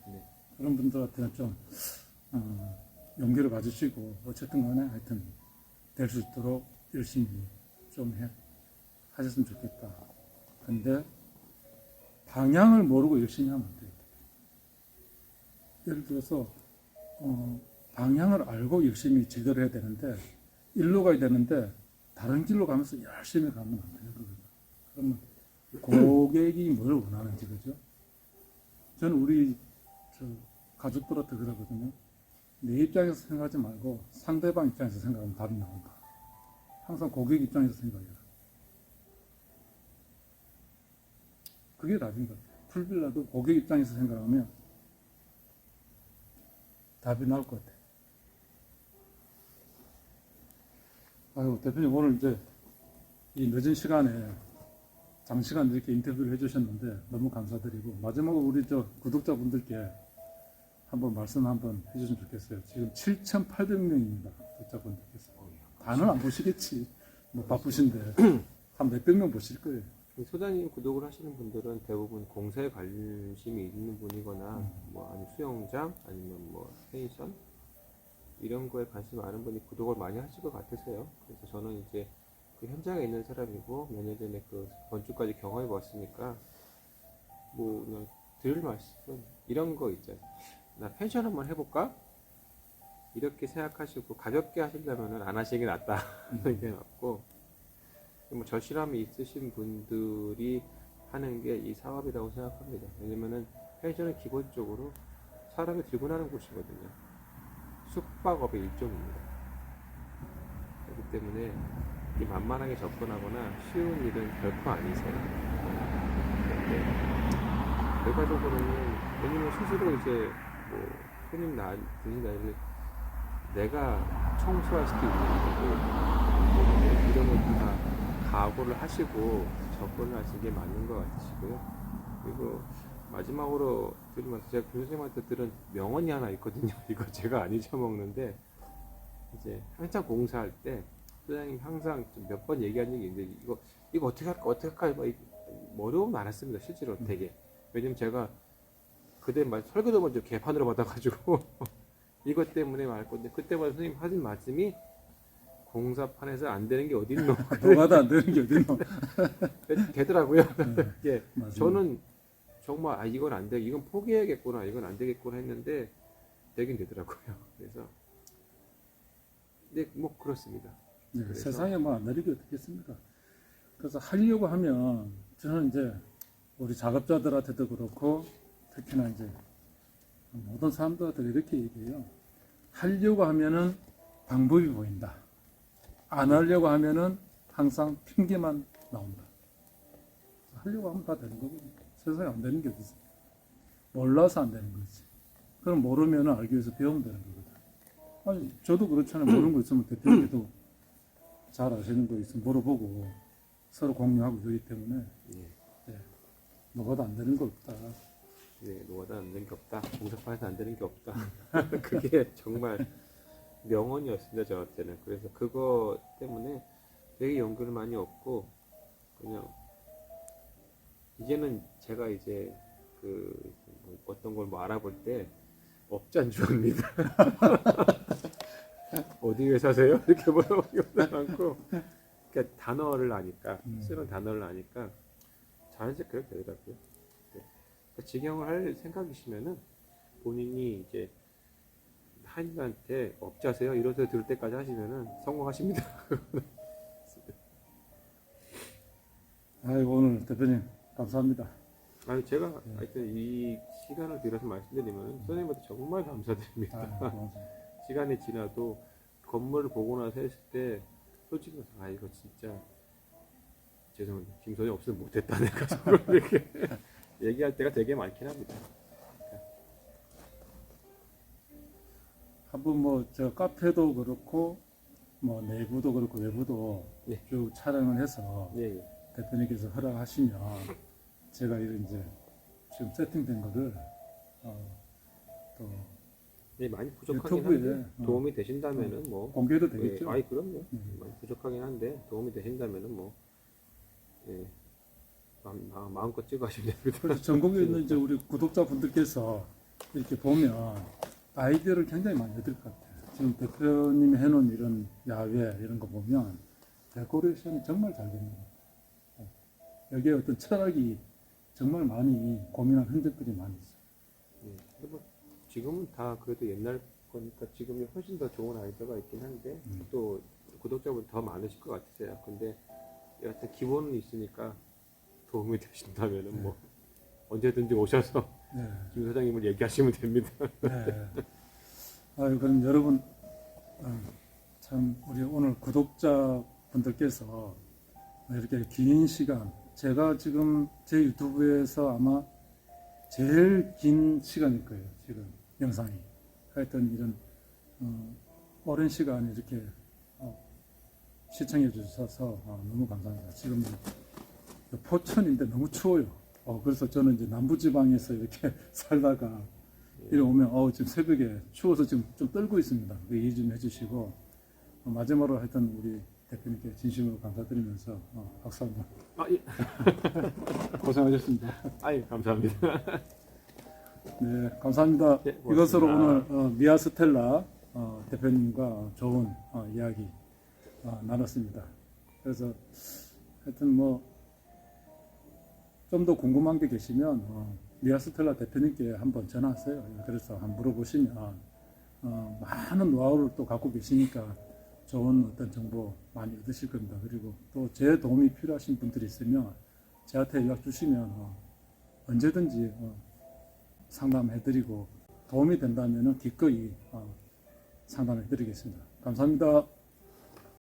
네. 그런 분들한테는 좀, 용기를 가지시고, 어쨌든 간에 하여튼, 될 수 있도록 열심히 좀 하셨으면 좋겠다. 근데, 방향을 모르고 열심히 하면 안 돼요. 예를 들어서, 방향을 알고 열심히 제대로 해야 되는데, 일로 가야 되는데, 다른 길로 가면서 열심히 가면 안 돼요. 그러면 고객이 뭘 원하는지, 그죠? 저는 우리 가족들한테 그러거든요. 내 입장에서 생각하지 말고 상대방 입장에서 생각하면 답이 나온다. 항상 고객 입장에서 생각해라. 그게 답인 것 같아요. 풀빌라도 고객 입장에서 생각하면 답이 나올 것 같아요. 아유, 대표님 오늘 이제 이 늦은 시간에 장시간 이렇게 인터뷰를 해주셨는데 너무 감사드리고 마지막으로 우리 구독자분들께 한번 말씀 한번 해주시면 좋겠어요. 지금 7,800명입니다. 구독자분들께서. 다는 안 보시겠지. 뭐 바쁘신데 한 몇백 명 보실 거예요. 소장님 구독을 하시는 분들은 대부분 공사에 관심이 있는 분이거나 뭐 아니 수영장 아니면 뭐 펜션 이런 거에 관심 많은 분이 구독을 많이 하실 것 같으세요. 그래서 저는 이제 그 현장에 있는 사람이고 몇 년 전에 그 건축까지 경험해 봤으니까 뭐 그냥 드릴 말씀은 이런 거 있잖아요. 나 펜션 한번 해볼까? 이렇게 생각하시고 가볍게 하시려면 안 하시는 게 낫다. 이게 맞고 뭐 절실함이 있으신 분들이 하는 게 이 사업이라고 생각합니다. 왜냐면은 펜션은 기본적으로 사람이 들고 나는 곳이거든요. 숙박업의 일종입니다. 그렇기 때문에 이 만만하게 접근하거나 쉬운 일은 결코 아니세요. 근데 결과적으로는 본인은 스스로 이제 뭐 손님 드신 날을 내가 청소할 수도 있는 거고 이런 걸 다 각오를 하시고 접근을 하시는 게 맞는 것 같으시고요. 그리고 마지막으로 드리면서 제가 교수님한테 들은 명언이 하나 있거든요. 이거 제가 안 잊어먹는데 이제 한참 공사할 때 소장님 항상 몇 번 얘기한 적이 있는데 이거 어떻게 할까 뭐 어려움 많았습니다 실제로 되게. 왜냐면 제가 그때 설계도 먼저 개판으로 받아가지고 이것 때문에 말 건데 그때마다 선생님 하신 말씀이 공사판에서 안 되는 게 어딨노. 노가다 안 되는 게 어딨노. 되더라고요. 네, 예, 맞아요. 저는 정말 이건 안 돼, 이건 포기해야겠구나, 이건 안 되겠구나 했는데 되긴 되더라고요. 그래서 네, 뭐 그렇습니다. 네, 그래서- 세상에 뭐 안 되는 게 어떻겠습니까? 그래서 하려고 하면 저는 이제 우리 작업자들한테도 그렇고 특히나 이제 모든 사람들한테 이렇게 얘기해요. 하려고 하면은 방법이 보인다. 안 하려고 하면은 항상 핑계만 나온다. 하려고 하면 다 되는 거거든요. 세상에 안 되는 게 어디 있어? 몰라서 안 되는 거지. 그럼 모르면은 알기 위해서 배우면 되는 거거든. 아니, 저도 그렇잖아요. 모르는 거 있으면 대표님께도 잘 아시는 거 있으면 물어보고 서로 공유하고 그러기 때문에 예, 뭐가도 안 되는 거 없다. 네, 노가다 안 되는 게 없다, 공사판에서 안 되는 게 없다. 그게 정말 명언이었습니다 저한테는. 그래서 그거 때문에 되게 용기를 많이 얻고 그냥 이제는 제가 이제 뭐 어떤 걸 뭐 알아볼 때 업잔주입니다. 어디 회사세요? 이렇게 물어보기도 많고, 그러니까 단어를 아니까 쓰는 단어를 아니까 자연스럽게 그렇게 되더라고요. 네. 그러니까 직영을 할 생각이시면은 본인이 이제 한인한테 업자세요 이런 소리 들을 때까지 하시면은 성공하십니다. 아이고, 오늘 대표님 감사합니다. 아니 제가 하여튼 이 시간을 들여서 말씀드리면 선생님한테 정말 감사드립니다. 아이고, 시간이 지나도 건물을 보고 나서 했을 때 솔직히 이거 진짜 죄송합니다. 김선이 없으면 못했다 내가 정말 이렇게 얘기할 때가 되게 많긴 합니다. 한번 뭐 저 카페도 그렇고 뭐 내부도 그렇고 외부도 네. 쭉 촬영을 해서 예, 예. 대표님께서 허락하시면 제가 이런 이제 지금 세팅된 거를 또 네, 많이 부족하긴 유튜브에, 한데 도움이 되신다면은 뭐 공개도 예, 되겠죠. 아이 그럼요. 많이 부족하긴 한데 도움이 되신다면은 뭐 예, 마음껏 찍어 하시면 됩니다. 그래서 전국에 있는 이제 우리 구독자분들께서 이렇게 보면 아이디어를 굉장히 많이 얻을 것 같아요. 지금 대표님이 해놓은 이런 야외 이런 거 보면 데코레이션이 정말 잘 됩니다. 여기에 어떤 철학이 정말 많이 고민한 흔적들이 많이 있어요. 예, 근데 뭐 지금은 다 그래도 옛날 거니까 지금이 훨씬 더 좋은 아이디어가 있긴 한데 또 구독자분 더 많으실 것 같으세요. 근데 여하튼 기본은 있으니까 도움이 되신다면은 뭐 언제든지 오셔서 네. 김 사장님을 얘기하시면 됩니다. 네. 아유, 그럼 여러분, 참, 우리 오늘 구독자분들께서 이렇게 긴 시간, 제가 지금 제 유튜브에서 아마 제일 긴 시간일 거예요, 지금, 영상이. 하여튼 이런, 오랜 시간 이렇게 시청해 주셔서 너무 감사합니다. 지금 포천인데 너무 추워요. 그래서 저는 이제 남부지방에서 이렇게 살다가 이리 오면 지금 새벽에 추워서 지금 좀 떨고 있습니다. 이해 좀 해주시고 마지막으로 하여튼 우리 대표님께 진심으로 감사드리면서 박수 한번. 예. 고생하셨습니다. 아이 감사합니다. 네, 감사합니다. 네, 고맙습니다. 이것으로 오늘 미아스텔라 대표님과 좋은 이야기 나눴습니다. 그래서 하여튼 뭐 좀 더 궁금한 게 계시면 미아스텔라 대표님께 한번 전화하세요. 그래서 한번 물어보시면 많은 노하우를 또 갖고 계시니까 좋은 어떤 정보 많이 얻으실 겁니다. 그리고 또 제 도움이 필요하신 분들이 있으면 저한테 연락 주시면 언제든지 상담해드리고 도움이 된다면 기꺼이 상담해드리겠습니다. 감사합니다.